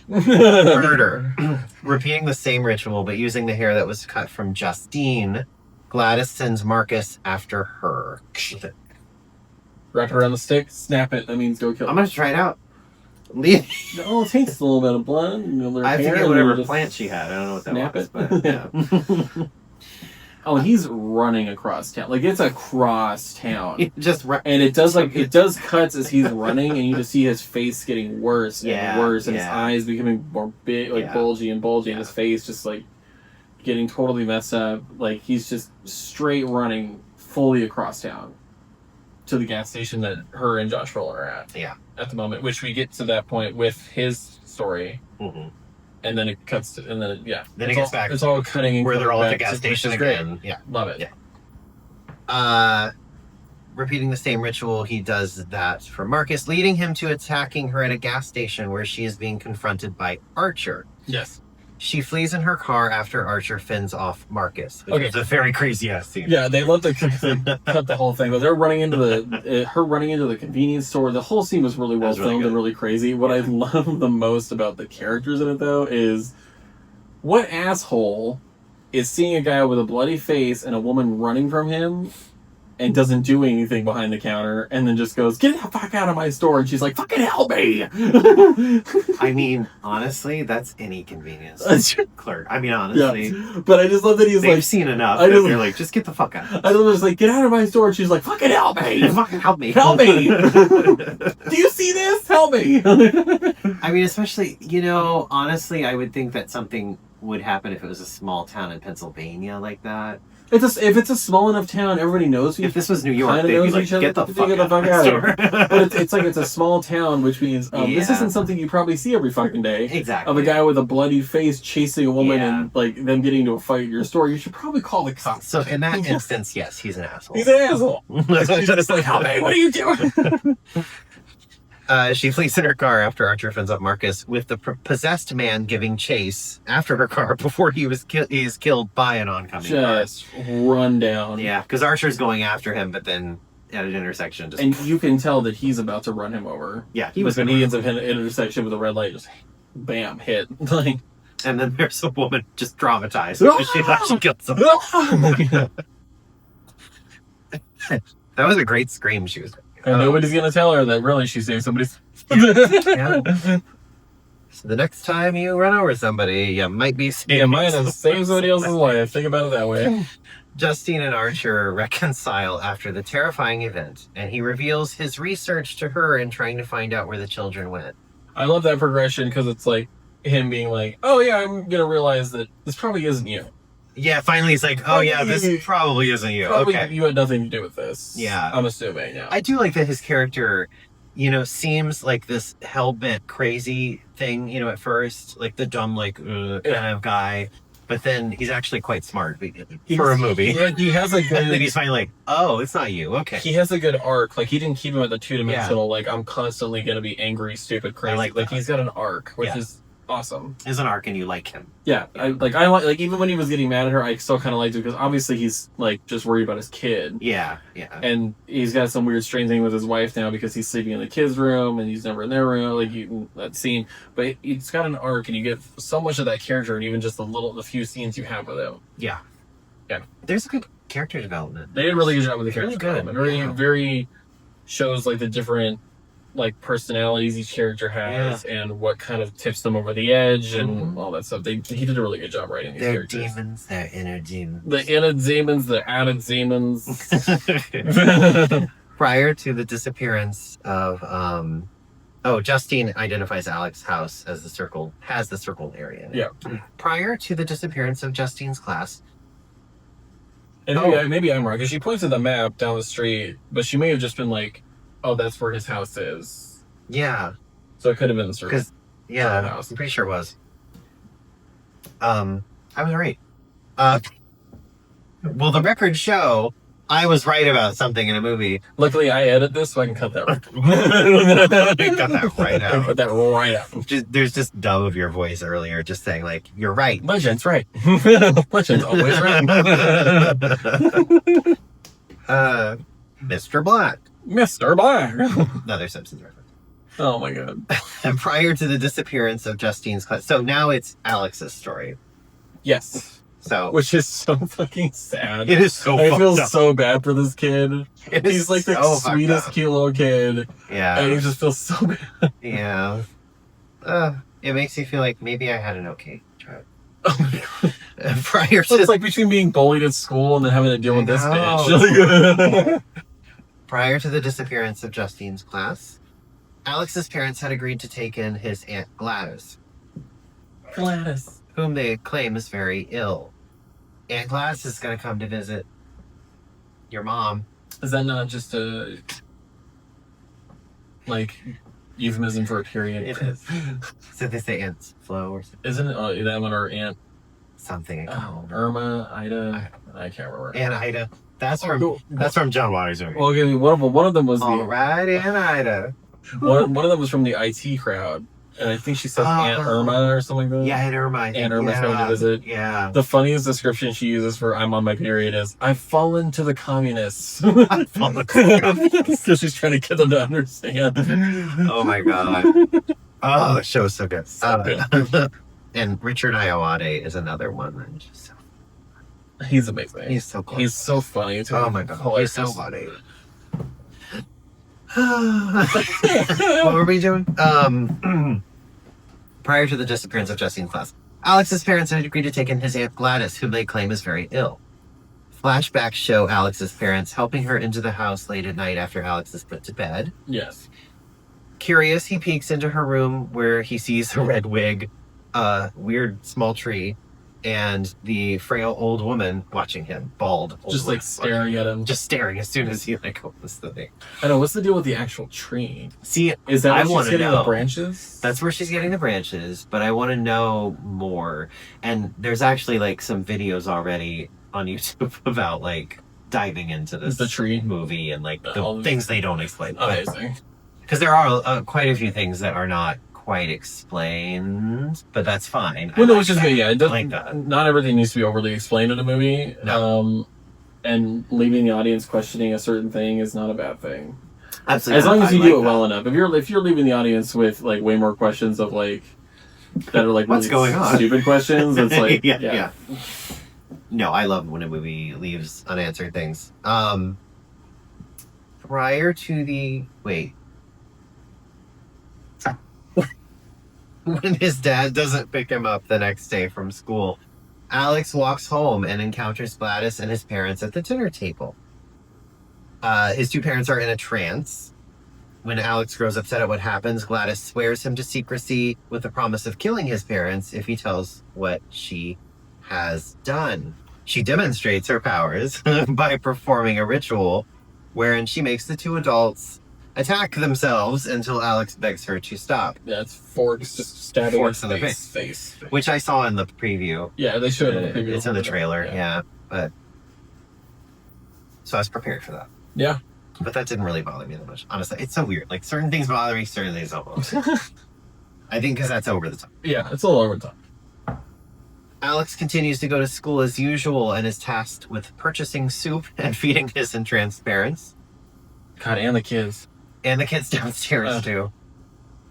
Repeating the same ritual, but using the hair that was cut from Justine, Gladys sends Marcus after her. Wrap it around the stick, snap it. That means go kill it. I'm going to try it out. No, it takes a little bit of blood. I forget whatever plant she had. I don't know what that was. But, yeah. Oh, and he's running across town. Like, it's across town. And it does cuts as he's running, and you just see his face getting worse and worse, and his eyes becoming more big, like bulgy, and his face just, like, getting totally messed up. Like, he's just straight running fully across town to the gas station that her and Josh Brolin are at. Yeah. At the moment, which we get to that point with his story. Mm-hmm. And then it cuts to, and then, Then it gets back. It's all cutting and where they're all at the back gas station again. Yeah. Love it. Yeah. Repeating the same ritual, he does that for Marcus, leading him to attacking her at a gas station where she is being confronted by Archer. Yes. She flees in her car after Archer fends off Marcus. Which is a very crazy ass scene. Yeah, they love to cut the whole thing. But they're running into her running into the convenience store. The whole scene was really well filmed and really crazy. What I love the most about the characters in it, though, is what asshole is seeing a guy with a bloody face and a woman running from him and doesn't do anything behind the counter, and then just goes, "Get the fuck out of my store!" And she's like, "Fucking help me!" I mean, honestly, that's any convenience clerk. I mean, honestly. Yeah. But I just love that he's They've like, seen enough. They're like, just get the fuck out. I love it's like, "Get out of my store!" And she's like, "Fucking help me! Fucking help me! Help me! Do you see this? Help me!" I mean, especially, you know, honestly, I would think that something would happen if it was a small town in Pennsylvania like that. If it's a small enough town, everybody knows each. If this was New York, they'd knows be like, each other. get the fuck Out out of of here. But it's like it's a small town, which means this Yeah. isn't something you probably see every fucking day. Exactly. Of a guy with a bloody face chasing a woman Yeah. and like them getting into a fight at your store. You should probably call the cops. So in that instance, yes, he's an asshole. He's an asshole. She's just like, "Help me! What are you doing?" She flees in her car after Archer fends up Marcus, with the possessed man giving chase after her car before he is killed by an oncoming car. Just run down. Yeah, because Archer's going after him, but then at an intersection, just And you can tell that he's about to run him over. yeah, He was when he ends up in an intersection with a red light, just bam, hit. Like, and then there's a woman just traumatized because she thought she killed someone. That was a great scream she was. and nobody's gonna tell her that really she saved somebody's. Yeah. So the next time you run over somebody, you might be saving Yeah, mine has saved somebody else's life. Think about it that way. Justine and Archer reconcile after the terrifying event, and he reveals his research to her in trying to find out where the children went. I love that progression because it's like him being like, "Oh yeah, I'm gonna realize that this probably isn't you. Yeah, finally he's like, oh yeah, this probably isn't you. Probably Okay. you had nothing to do with this." Yeah. I'm assuming. Yeah. I do like that his character, you know, seems like this hell-bent crazy thing, you know, at first, like the dumb, like, kind of guy. But then he's actually quite smart for a movie. Yeah, he has a And then good. he's finally like, oh, it's not you. Okay. He has a good arc. Like he didn't keep him at the two-dimensional. Like I'm constantly gonna be angry, stupid, crazy. like Like that. he's got an arc, which Yeah. is awesome. Is an arc and you like him. Yeah, I like even when he was getting mad at her, I still kind of liked it because obviously he's like just worried about his kid, Yeah, yeah. and he's got some weird strange thing with his wife now because he's sleeping in the kids' room and he's never in their room. Like that scene, but it's got an arc, and you get so much of that character, and even just the few scenes you have with him. Yeah. Yeah. There's a good character development. They did a really good job with the character Really good, development. yeah. Very shows like the different like personalities each character has and what kind of tips them over the edge and all that stuff. He did a really good job writing these They're characters. demons, they're inner demons. The inner demons, the outer demons. Prior to the disappearance of Justine identifies Alex's house as the circle area. in it. Yeah. Prior to the disappearance of Justine's class. And maybe I'm wrong because she points to the map down the street, but she may have just been like, "Oh, that's where his house is." Yeah. So it could have been the circle. Yeah, the house. I'm pretty sure it was. I was right. Well, the records show I was right about something in a movie. Luckily, I edit this so I can cut that. Cut that right out. Cut that right out. There's just dub of your voice earlier, just saying like, "You're right." Legends right. Legends always right. Mr. Black. Mr. Black. Another Simpsons reference. Oh my god. And prior to the disappearance of Justine's class, so now it's Alex's story. Yes. So Which is so fucking sad. it is so. I feel fucked up. so bad for this kid. It is He's like the so fucked sweetest, up. cute little kid. Yeah. And he just feels so bad. Yeah. It makes me feel like maybe I had an okay child. Oh my god. Prior So to it's like between being bullied at school and then having to deal with this I know. bitch. prior to the disappearance of Justine's class, Alex's parents had agreed to take in his Aunt Gladys, Gladys. whom they claim is very ill. Aunt Gladys is going to come to visit your mom. Is that not just a like euphemism for a period? It is. So they say Aunt's flow or something. Isn't it that one or Aunt Something. I can't remember. Irma, Ida? I can't remember. Aunt Ida. That's Oh, from cool. that's from John Waters' movie. Well, okay, one of them was All right, Aunt Ida. one of them was from the IT crowd, and I think she says Aunt Irma or something like that. Yeah, Aunt Irma. I think. Aunt Irma's coming to visit. Yeah. The funniest description she uses for "I'm on my period" is "I've fallen to the communists." I've fallen to the communists. Because she's trying to get them to understand. Oh my god. Oh, the show's so good. So good. And Richard Iowade is another one. That is just so... He's amazing. He's so cool. He's so funny too. Oh my god, Hilarious. he's so funny. What were we doing? Prior to the disappearance of Jesse's class, Alex's parents had agreed to take in his Aunt Gladys, whom they claim is very ill. Flashbacks show Alex's parents helping her into the house late at night after Alex is put to bed. Yes. Curious, he peeks into her room where he sees a red wig, a weird small tree, and the frail old woman watching him, bald. Just like staring at him. Just staring as soon as he opens the thing. I know, what's the deal with the actual tree? See, Is that I where want she's to getting know. the branches? That's where she's getting the branches, but I want to know more. And there's actually like some videos already on YouTube about like diving into this The tree movie and like the things they don't explain. Amazing. Because there are quite a few things that are not quite explained, but that's fine. Well, no, it's just yeah. It doesn't. like that. Not everything needs to be overly explained in a movie. No. And leaving the audience questioning a certain thing is not a bad thing. Absolutely. As long as you I do like it well enough. If you're leaving the audience with like way more questions of like that are like What's really going on? stupid questions, it's like yeah. No, I love when a movie leaves unanswered things. Prior to the when his dad doesn't pick him up the next day from school, Alex walks home and encounters Gladys and his parents at the dinner table. His two parents are in a trance. When Alex grows upset at what happens, Gladys swears him to secrecy with the promise of killing his parents if he tells what she has done. She demonstrates her powers by performing a ritual wherein she makes the two adults attack themselves until Alex begs her to stop. Yeah, it's forks just stabbing Forks in in the face. Which I saw in the preview. Yeah, they showed it in the preview. It's in the trailer, yeah. But so I was prepared for that. Yeah. But that didn't really bother me that much. Honestly, it's so weird. Like certain things bother me, certain things don't bother me. I think because that's over the top. Yeah, it's a little over the top. Alex continues to go to school as usual and is tasked with purchasing soup and feeding his entranced parents. God, and the kids. And the kids downstairs, too.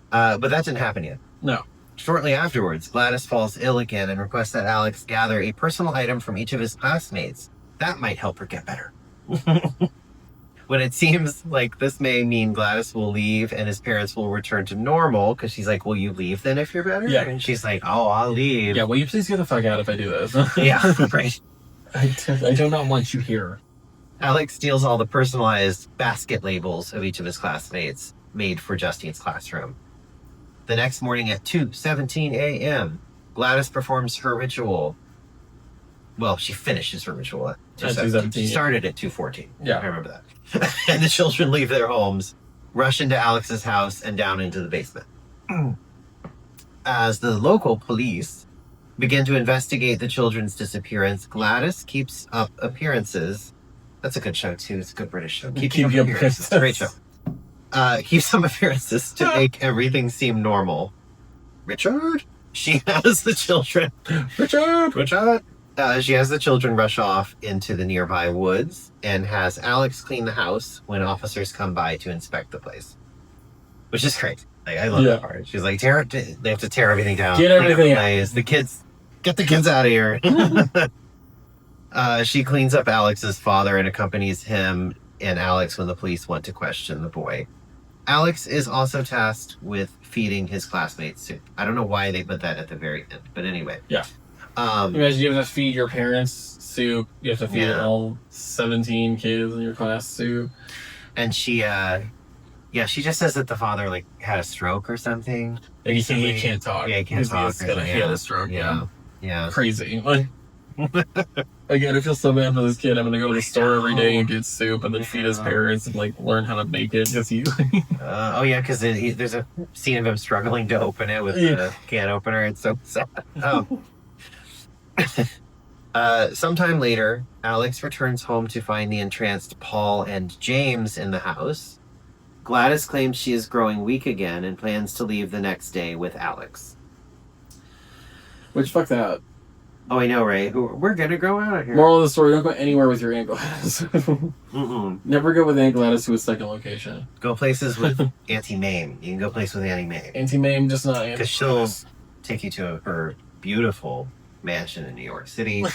But that didn't happen yet. No. Shortly afterwards, Gladys falls ill again and requests that Alex gather a personal item from each of his classmates. That might help her get better. When it seems like this may mean Gladys will leave and his parents will return to normal, because she's like, will you leave then if you're better? Yeah. And she's like, oh, I'll leave. Yeah, will you please get the fuck out if I do this? Yeah, right. I do not want you here. Alex steals all the personalized basket labels of each of his classmates made for Justine's classroom. The next morning at 2:17 a.m., Gladys performs her ritual. Well, she finishes her ritual at 2:17. She started at 2:14. Yeah. I remember that. And the children leave their homes, rush into Alex's house, and down into the basement. As the local police begin to investigate the children's disappearance, Gladys keeps up appearances. That's a good show, too. It's a good British show. Keeping Up Appearances. It's a great show. Keeps up appearances to make everything seem normal. Richard? She has the children. Richard? She has the children rush off into the nearby woods and has Alex clean the house when officers come by to inspect the place. Which is great. Like, I love that part. She's like, they have to tear everything down. Get everything out. The kids, get the kids out of here. She cleans up Alex's father and accompanies him and Alex when the police want to question the boy. Alex is also tasked with feeding his classmates soup. I don't know why they put that at the very end, but anyway. Yeah. Imagine you have to feed your parents soup. You have to feed all 17 kids in your class soup. And she, she just says that the father like had a stroke or something. Like he can't talk. Yeah, he can't talk. He had a stroke. Yeah. Crazy. Again, I feel so bad for this kid. I'm gonna go to the store every day and get soup and then feed his parents and like learn how to make it. Because because there's a scene of him struggling to open it with the can opener. It's so sad. Sometime later, Alex returns home to find the entranced Paul and James in the house. Gladys claims she is growing weak again and plans to leave the next day with Alex. Which, fuck that. Oh, I know, right? We're gonna grow out of here. Moral of the story, don't go anywhere with your Aunt Gladys. Mm-mm. Never go with Aunt Gladys to a second location. Go places with Auntie Mame. You can go places with Auntie Mame. Auntie Mame, just not Aunt Because she'll take you to her beautiful mansion in New York City.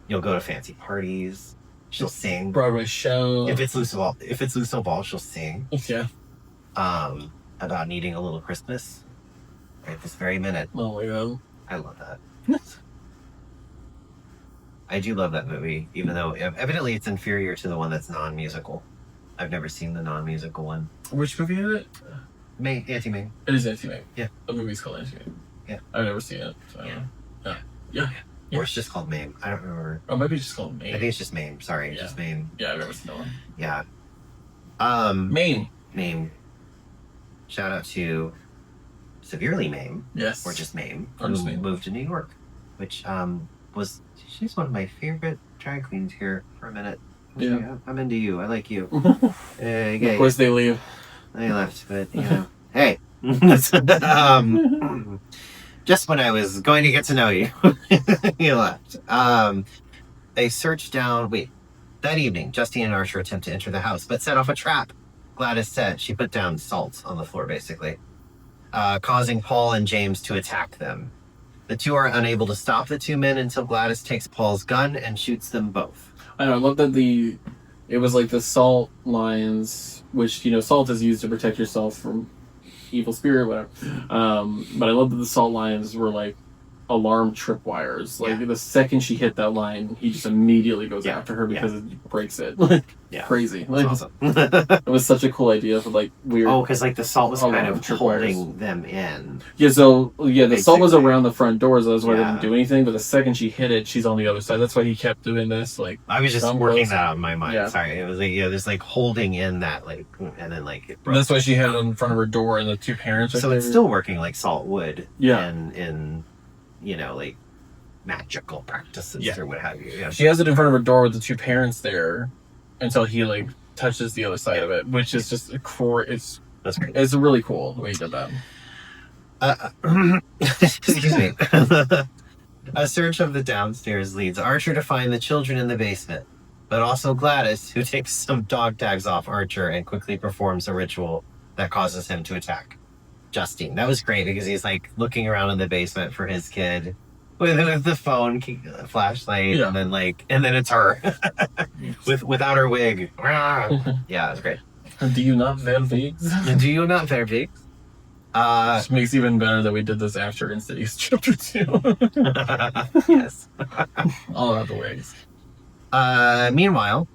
You'll go to fancy parties. She'll sing. Broadway show. If it's Lucille Ball, she'll sing. Yeah. About needing a little Christmas right this very minute. Oh my god. I love that. I do love that movie, even though evidently it's inferior to the one that's non-musical. I've never seen the non-musical one. Which movie is it? Anti-May. It is Anti-May. Yeah. The movie's called Anti-May. Yeah. I've never seen it. So yeah. Or it's just called Mame. I don't remember. Oh, maybe it's just called Maine. I think it's just Mame. Sorry, just Mame. Yeah, I've never seen that one. Yeah. Maine. Mame. Shout out to Severely Mame. Yes. Or just Mame. Or just Mame. Moved to New York, which she's one of my favorite drag queens here for a minute. Yeah. I'm into you. I like you. Of course they leave. They left, but hey. Just when I was going to get to know you, you left. They searched down. That evening, Justine and Archer attempt to enter the house, but set off a trap. Gladys said she put down salt on the floor, basically, causing Paul and James to attack them. The two are unable to stop the two men until Gladys takes Paul's gun and shoots them both. I know. I love that it was like the salt lines, which salt is used to protect yourself from evil spirit, whatever. But I love that the salt lines were like alarm tripwires. Like the second she hit that line, he just immediately goes after her because it breaks it. Crazy. Like, awesome. It was such a cool idea for like weird. Oh, because like the salt was kind of tripwires. holding them in. Yeah. So the basically. salt was around the front doors. So that's why they didn't do anything. But the second she hit it, she's on the other side. That's why he kept doing this. Like I was just working that out in my mind. Yeah. Sorry, it was like there's like holding in that like, and then like it broke. That's why she had it in front of her door, and the two parents. So it's still working like salt would. Yeah. In like magical practices or what have you. Yeah. She has it in front of her door with the two parents there until he like touches the other side of it, which is just that's great. It's really cool the way he did that. Excuse me. A search of the downstairs leads Archer to find the children in the basement, but also Gladys, who takes some dog tags off Archer and quickly performs a ritual that causes him to attack Justine. That was great because he's like looking around in the basement for his kid with the phone flashlight, and then it's her without her wig. Yeah, it was great. Do you not wear wigs? Do you not wear wigs? Which makes it even better that we did this after Insta Chapter 2. Yes. All about the wigs. Meanwhile,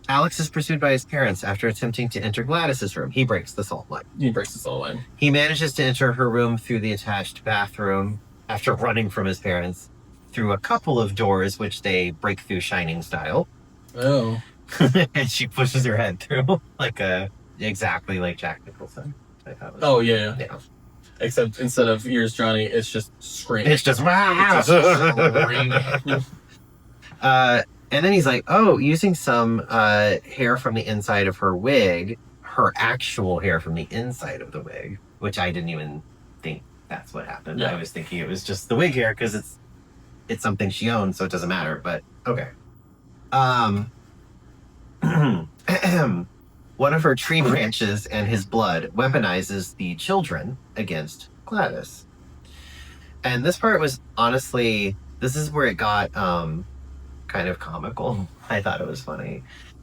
Alex is pursued by his parents after attempting to enter Gladys's room. He breaks the salt line. He manages to enter her room through the attached bathroom after running from his parents through a couple of doors, which they break through Shining style. Oh. And she pushes her head through exactly like Jack Nicholson. Oh, yeah. Except instead of "Here's Johnny," it's just screaming. It's just screaming. And then he's like, using some hair from the inside of her wig, her actual hair from the inside of the wig, which I didn't even think that's what happened. I was thinking it was just the wig hair because it's something she owns, so it doesn't matter. But okay. One of her tree branches and his blood weaponizes the children against Gladys. And this part was honestly, this is where it got kind of comical. I thought it was funny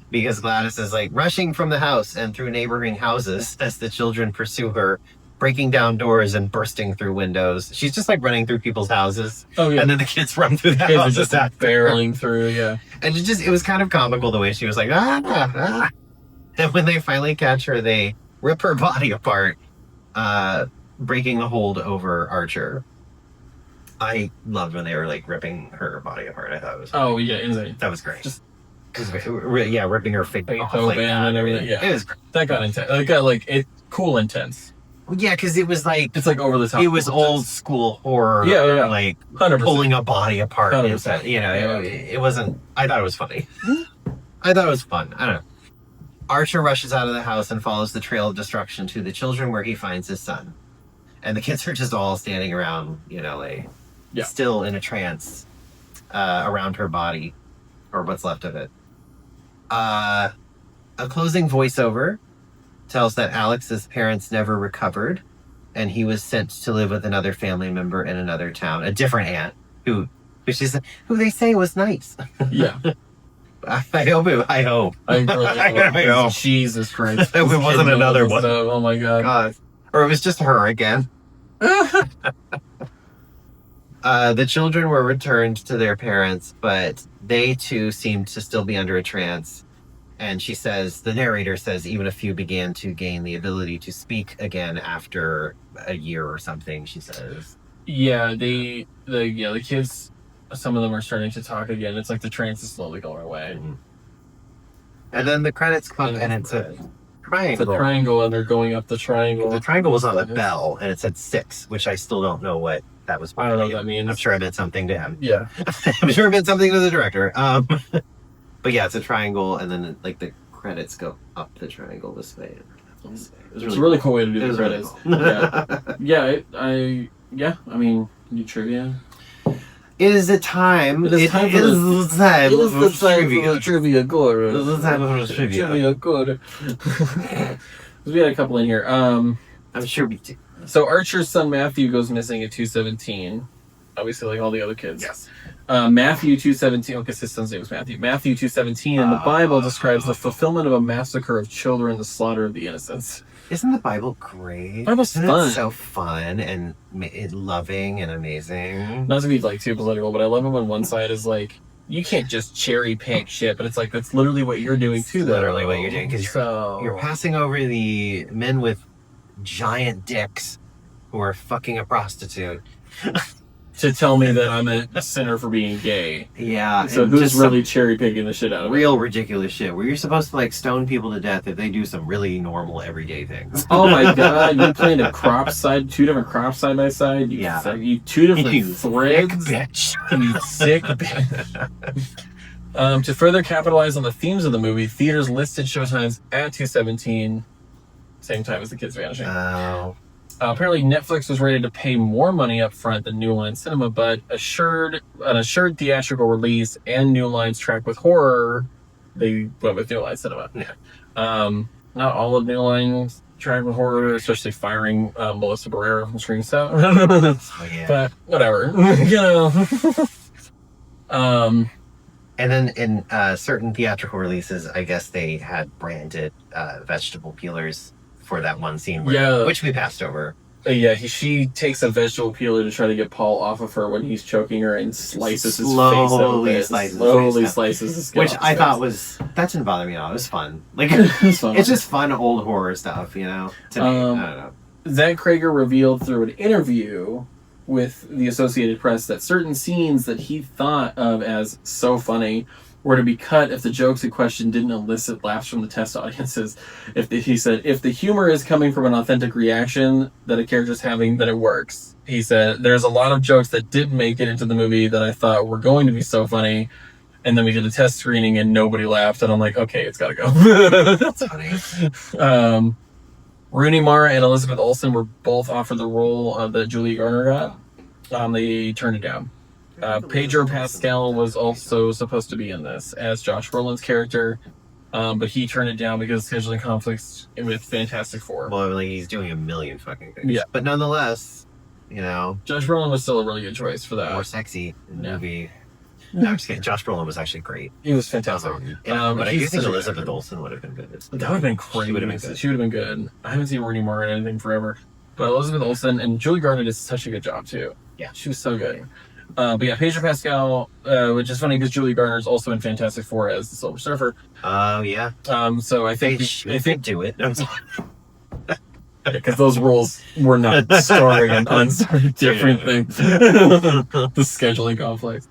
because Gladys is like rushing from the house and through neighboring houses as the children pursue her, breaking down doors and bursting through windows. She's just like running through people's houses. Oh yeah. And then the kids run through the houses, just barreling through. Yeah. And it was kind of comical the way she was like, ah. And when they finally catch her, they rip her body apart, breaking the hold over Archer. I loved when they were like ripping her body apart. I thought it was insane. That was great. Ripping her face off and everything. Yeah, it was great. That got intense. It got cool intense. Yeah, because it was like it's like over the top. It was old school horror. Yeah. Like 100%. Pulling a body apart. 100%. It wasn't. I thought it was funny. I thought it was fun. I don't know. Archer rushes out of the house and follows the trail of destruction to the children where he finds his son. And the kids are just all standing around, still in a trance around her body, or what's left of it. A closing voiceover tells that Alex's parents never recovered, and he was sent to live with another family member in another town, a different aunt, who Which is who they say was nice. Yeah. I hope. I really hope. Jesus Christ. It wasn't another one. Oh my God. Or it was just her again. The children were returned to their parents, but they too seemed to still be under a trance. And she says, the narrator says, even a few began to gain the ability to speak again after a year or something, she says. Yeah, the kids, some of them are starting to talk again. It's like the trance is slowly going away. Mm-hmm. And then the credits come and it's a triangle. It's a triangle and they're going up the triangle. The triangle was on a bell and it said 6, which I still don't know what that was. I don't know what that means. I'm sure it meant something to him. Yeah. I'm sure it meant something to the director. But yeah, it's a triangle and then like the credits go up the triangle this way. It was a really cool way to do the really credits. Cool. Yeah. I mean, new trivia. It is the time. It is time for the trivia corner. It is the time for the trivia corner. We had a couple in here. I'm sure we do. So Archer's son Matthew goes missing at 217. Obviously, like all the other kids. Yes. Matthew 217. Okay, his son's name was Matthew. Matthew 217 in the Bible describes the fulfillment of a massacre of children, the slaughter of the innocents. Isn't the Bible great? Bible's Isn't fun. it so fun and loving and amazing? Not to be like too political, but I love it when one side is like, you can't just cherry pick shit, but it's like that's literally what you're doing too. Literally what you're doing because you're passing over the men with giant dicks who are fucking a prostitute. To tell me that I'm a sinner for being gay. Yeah. So who's really cherry picking the shit out of it? Real ridiculous shit where you're supposed to like stone people to death if they do some really normal everyday things. Oh my God! You playing a crop side, 2 different crops side by side. You 2 different threads. Bitch. You sick bitch. To further capitalize on the themes of the movie, theaters listed showtimes at 217, same time as the kids vanishing. Oh. Apparently, Netflix was ready to pay more money up front than New Line Cinema, but an assured theatrical release and New Line's track with horror, they went with New Line Cinema. Yeah. Not all of New Line's track with horror, especially firing Melissa Barrera from Scream 7. Oh, yeah. But whatever, you know. And then in certain theatrical releases, I guess they had branded vegetable peelers for that one scene, which we passed over. She takes a vegetable peeler to try to get Paul off of her when he's choking her and slices his face Slowly slices his skin which off I his thought face. that didn't bother me at all. It was fun. Like It's fun. it's just fun old horror stuff, you know. To me, I don't know. Zach Cregger revealed through an interview with the Associated Press that certain scenes that he thought of as so funny were to be cut if the jokes in question didn't elicit laughs from the test audiences. He said, if the humor is coming from an authentic reaction that a character's having, then it works. He said, there's a lot of jokes that didn't make it into the movie that I thought were going to be so funny, and then we did a test screening and nobody laughed, and I'm like, okay, it's gotta go. That's funny. Rooney Mara and Elizabeth Olsen were both offered the role that Julia Garner got. They turned it down. Pedro Pascal was also supposed to be in this as Josh Brolin's character, but he turned it down because of scheduling conflicts with Fantastic Four. Well, like he's doing a million fucking things. Yeah. But nonetheless, you know, Josh Brolin was still a really good choice for that. More sexy in the movie. No, I'm just kidding. Josh Brolin was actually great. He was fantastic. But I do think Elizabeth Olsen would have been good. That would have been great. She would have been good. I haven't seen Rooney Mara in anything forever. But Elizabeth Olsen and Julie Garner did such a good job, too. Yeah. She was so good. But yeah, Pedro Pascal, which is funny because Julie Garner's also in Fantastic Four as the Silver Surfer. Oh, yeah. So I think... I think do it. Because those roles were not starring and unstarring different things. The scheduling conflicts.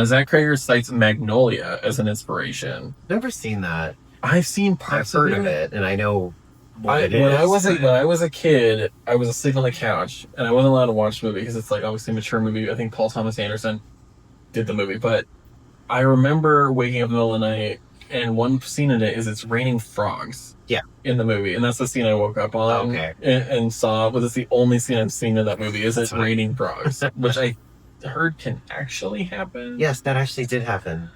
Zach Cregger cites Magnolia as an inspiration. Never seen that. I've seen parts I've heard of it, and I know what it is. When I was a kid, I was asleep on the couch, and I wasn't allowed to watch the movie because it's like obviously a mature movie. I think Paul Thomas Anderson did the movie, but I remember waking up in the middle of the night, and one scene in it is it's raining frogs. Yeah. In the movie, and that's the scene I woke up on and saw. But it's the only scene I've seen in that movie is it's raining frogs, which I heard can actually happen. Yes, that actually did happen.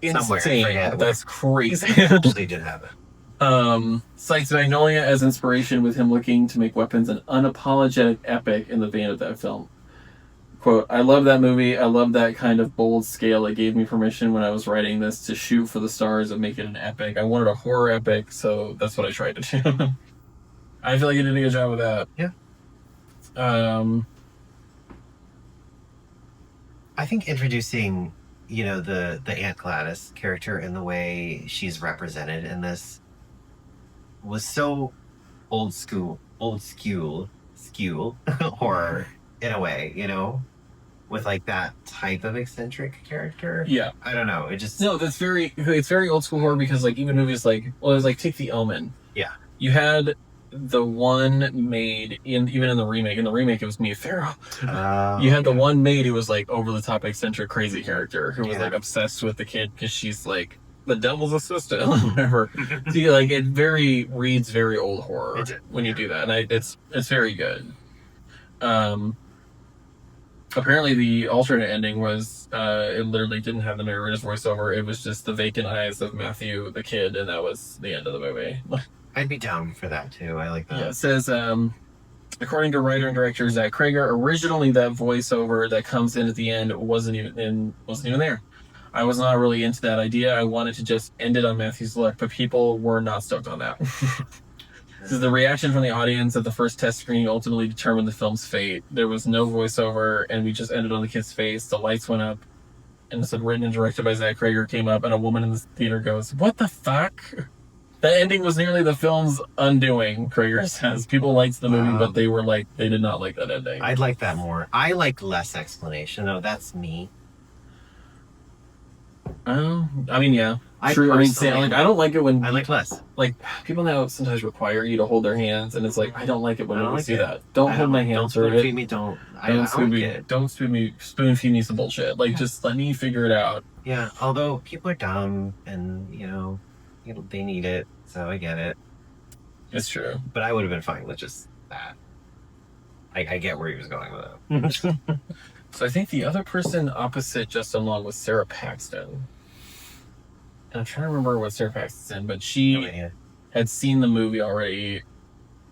Somewhere. Insane. That's crazy. It actually did happen. Cites Magnolia as inspiration with him looking to make weapons an unapologetic epic in the vein of that film. Quote, I love that movie. I love that kind of bold scale. It gave me permission when I was writing this to shoot for the stars and make it an epic. I wanted a horror epic, so that's what I tried to do. I feel like you did a good job with that. Yeah. I think introducing, the Aunt Gladys character and the way she's represented in this was so old school horror in a way, with like that type of eccentric character. Yeah. I don't know. It just No, it's very old school horror because like even movies like it was like take The Omen. Yeah. You had the one made even in the remake. In the remake, it was Mia Farrow. You had the one made who was like over the top, eccentric, crazy character who was like obsessed with the kid because she's like the devil's assistant or whatever. See, like it reads very old horror when you do that, and it's very good. Apparently, the alternate ending was it literally didn't have the narrator's voiceover. It was just the vacant eyes of Matthew, the kid, and that was the end of the movie. I'd be down for that too. I like that. Yeah, it says, according to writer and director Zach Cregger, originally that voiceover that comes in at the end wasn't even there. I was not really into that idea. I wanted to just end it on Matthew's look, but people were not stoked on that. This is the reaction from the audience at the first test screening ultimately determined the film's fate. There was no voiceover, and we just ended on the kid's face. The lights went up, and it said written and directed by Zach Cregger came up, and a woman in the theater goes, "What the fuck?" The ending was nearly the film's undoing, Cregger says. People liked the movie, but they did not like that ending. I'd like that more. I like less explanation. Oh, that's me. I mean, yeah. True. I don't like it when I like less. Like people now sometimes require you to hold their hands, and it's like I don't like it when I see that. Don't hold my hand through it. Don't feed me. Don't spoon feed me some bullshit. Like just let me figure it out. Yeah. Although people are dumb, and they need it, so I get it. It's true. But I would have been fine with just that. I get where he was going with it. So I think the other person opposite Justin Long was Sarah Paxton. And I'm trying to remember what Sarah Paxton's in, but she had seen the movie already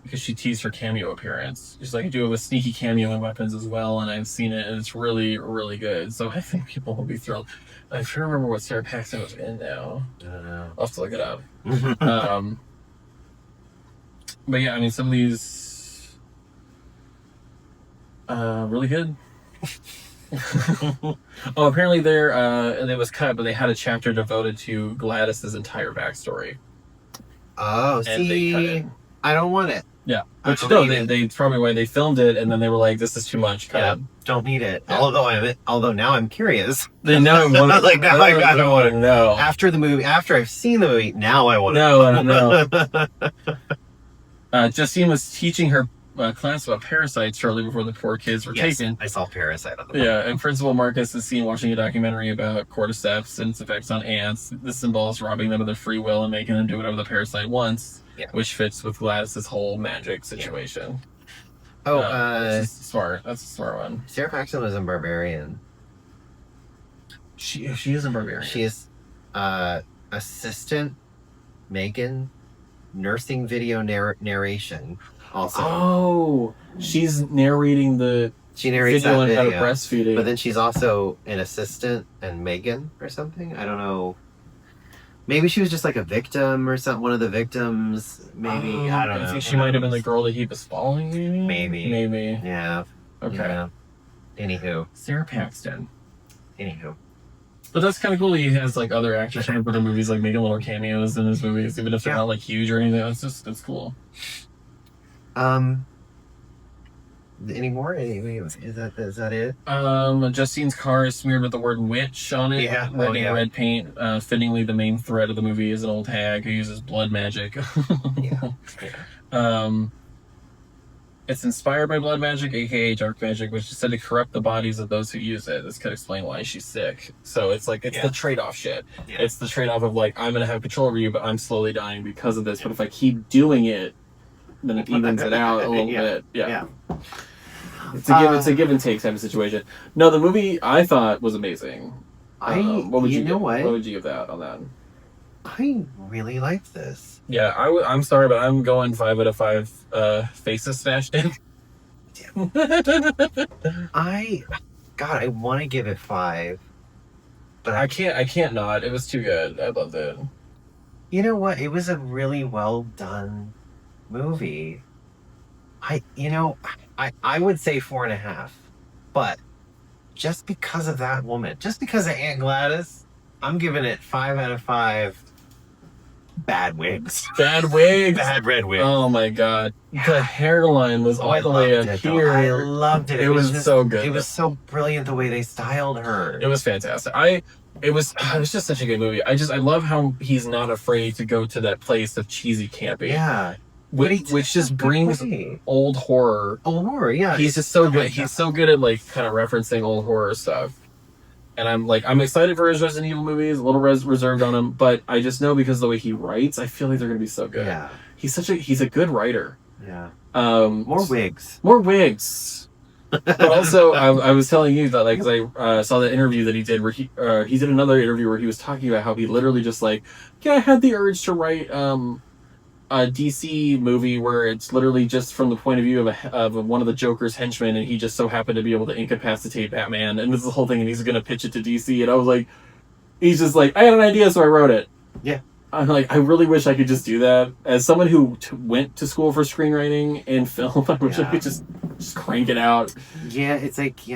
because she teased her cameo appearance. She's like, I do have a sneaky cameo in Weapons as well, and I've seen it, and it's really, really good. So I think people will be thrilled. I'm trying to remember what Sarah Paxton was in now. I don't know. I'll have to look it up. But yeah, I mean, some of these really good. Oh, apparently it was cut, but they had a chapter devoted to Gladys's entire backstory. Oh, and they cut it. I don't want it. Yeah, but they probably why they filmed it, and then they were like, "This is too much." Cut it. Don't need it. Yeah. Although now I'm curious. They now I don't want to know. After I've seen the movie, now I want to know. No, I don't know. Justine was teaching her class about parasites shortly before the poor kids were taken. I saw Parasite on the movie. Yeah, and Principal Marcus is seen watching a documentary about cordyceps and its effects on ants. This involves robbing them of their free will and making them do whatever the parasite wants, which fits with Gladys's whole magic situation. Oh, that's smart. That's a smart one. Sarah Paxton was in Barbarian. She is in Barbarian. She is assistant Megan, nursing video narration. Also, oh, she's narrating she narrates video that video, on how to breastfeeding. But then she's also an assistant and Megan or something. I don't know. Maybe she was just like a victim or something. One of the victims. Maybe I don't know. I think she might have been the girl that he was following. Maybe. Yeah. Okay. Yeah. Anywho, Sarah Paxton. But that's kind of cool. He has like other actors trying to put in movies, like making little cameos in his movies, even if they're not like huge or anything. It's cool. Any more? Is that it? Justine's car is smeared with the word witch on it. Red paint. Fittingly, the main thread of the movie is an old hag who uses blood magic. It's inspired by blood magic, aka dark magic, which is said to corrupt the bodies of those who use it. This could explain why she's sick. So it's like the trade-off shit. Yeah. It's the trade-off of like, I'm gonna have control over you, but I'm slowly dying because of this. But if I keep doing it, then it evens it out a little bit. Yeah. It's a give and take type of situation. No, the movie I thought was amazing. What would you give that on that? I really liked this. Yeah, I'm sorry, but I'm going 5 out of 5 faces smashed in. I God, I want to give it 5, but I can't not. It was too good. I loved it. you know what? It was a really well done movie. I would say 4.5, but just because of that woman, just because of Aunt Gladys, I'm giving it 5 out of 5. Bad wigs. Bad wigs. Bad red wigs. Oh my god. The hairline was all the way up here. I loved it. It was so good. It was so brilliant the way they styled her. It was fantastic. It was just such a good movie. I love how he's not afraid to go to that place of cheesy camping. Yeah. Which just brings old horror. Old horror, yeah. He's just so good. He's so good at like kind of referencing old horror stuff. And I'm excited for his Resident Evil movies, a little reserved on him, but I just know because of the way he writes, I feel like they're gonna be so good. Yeah. He's a good writer. Yeah. More wigs. More wigs. But also, I was telling you that, like, because I saw the interview that he did, where he did another interview where he was talking about how he literally just like, yeah, I had the urge to write a DC movie where it's literally just from the point of view of one of the Joker's henchmen, and he just so happened to be able to incapacitate Batman, and this is the whole thing, and he's gonna pitch it to DC, and I was like, he's just like, I had an idea, so I wrote it. Yeah. I'm like, I really wish I could just do that. As someone who went to school for screenwriting and film, I wish I could just crank it out. Yeah, it's like,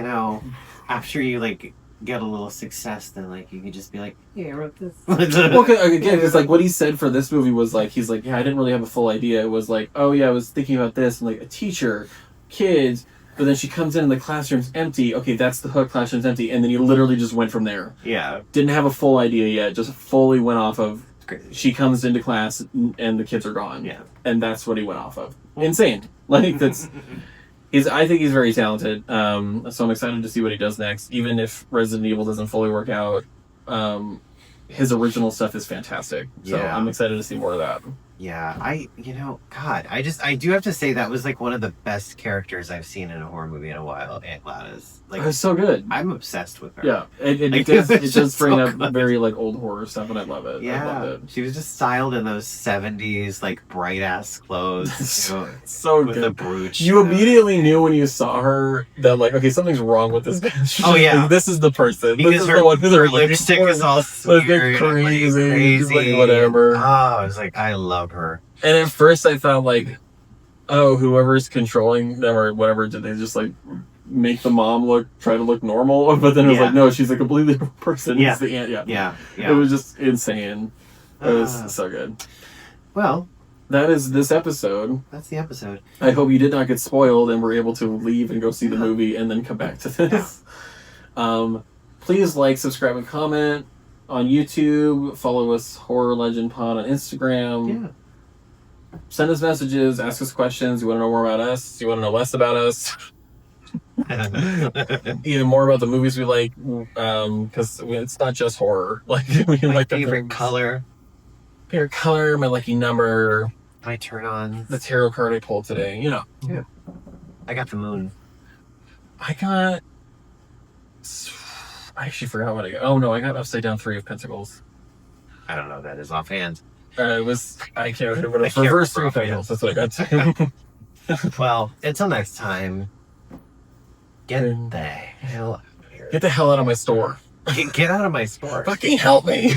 after you, like, get a little success, then, like, you can just be like, yeah, I wrote this. Well, again, it's like what he said for this movie was like, he's like, yeah, I didn't really have a full idea. It was like, oh, yeah, I was thinking about this, and like a teacher, kids, but then she comes in and the classroom's empty. Okay, that's the hook, classroom's empty. And then he literally just went from there. Yeah. Didn't have a full idea yet, just fully went off of, she comes into class and the kids are gone. Yeah. And that's what he went off of. Insane. Like, that's... I think he's very talented, so I'm excited to see what he does next. Even if Resident Evil doesn't fully work out, his original stuff is fantastic. So I'm excited to see more of that. Yeah, I do have to say that was like one of the best characters I've seen in a horror movie in a while, Aunt Gladys. Like, it was so good. I'm obsessed with her. Yeah, it does bring up very like old horror stuff, and I love it. Yeah, I loved it. She was just styled in those 70s like bright ass clothes. So with good. The brooch. You immediately knew when you saw her that like, okay, something's wrong with this bitch. Oh yeah, like, this is the person. Because this is the one who her lipstick was all smeared, crazy, like, whatever. Oh, I was like, I love her. And at first I thought like, oh, whoever's controlling them or whatever, did they just like make the mom try to look normal? But then it was like, no, she's a completely different person. Yeah. It's the aunt. Yeah. It was just insane. It was so good. Well, that is this episode. That's the episode. I hope you did not get spoiled and were able to leave and go see the movie and then come back to this. Please like, subscribe, and comment on YouTube. Follow us, Horror Legend Pod, on Instagram. Yeah. Send us messages, ask us questions. You want to know more about us? You want to know less about us? Even more about the movies we like, because it's not just horror. Like, we my like favorite color, my lucky number, my turn on, the tarot card I pulled today. Yeah. I got the moon. I actually forgot what I got. Oh no, I got upside down 3 of Pentacles. I don't know what that is offhand. I can't remember. It was reverse 3 of Pentacles. That's what I got. Well, until next time. Get the hell out of here. Get the hell out of my store. Get out of my store. Fucking help me.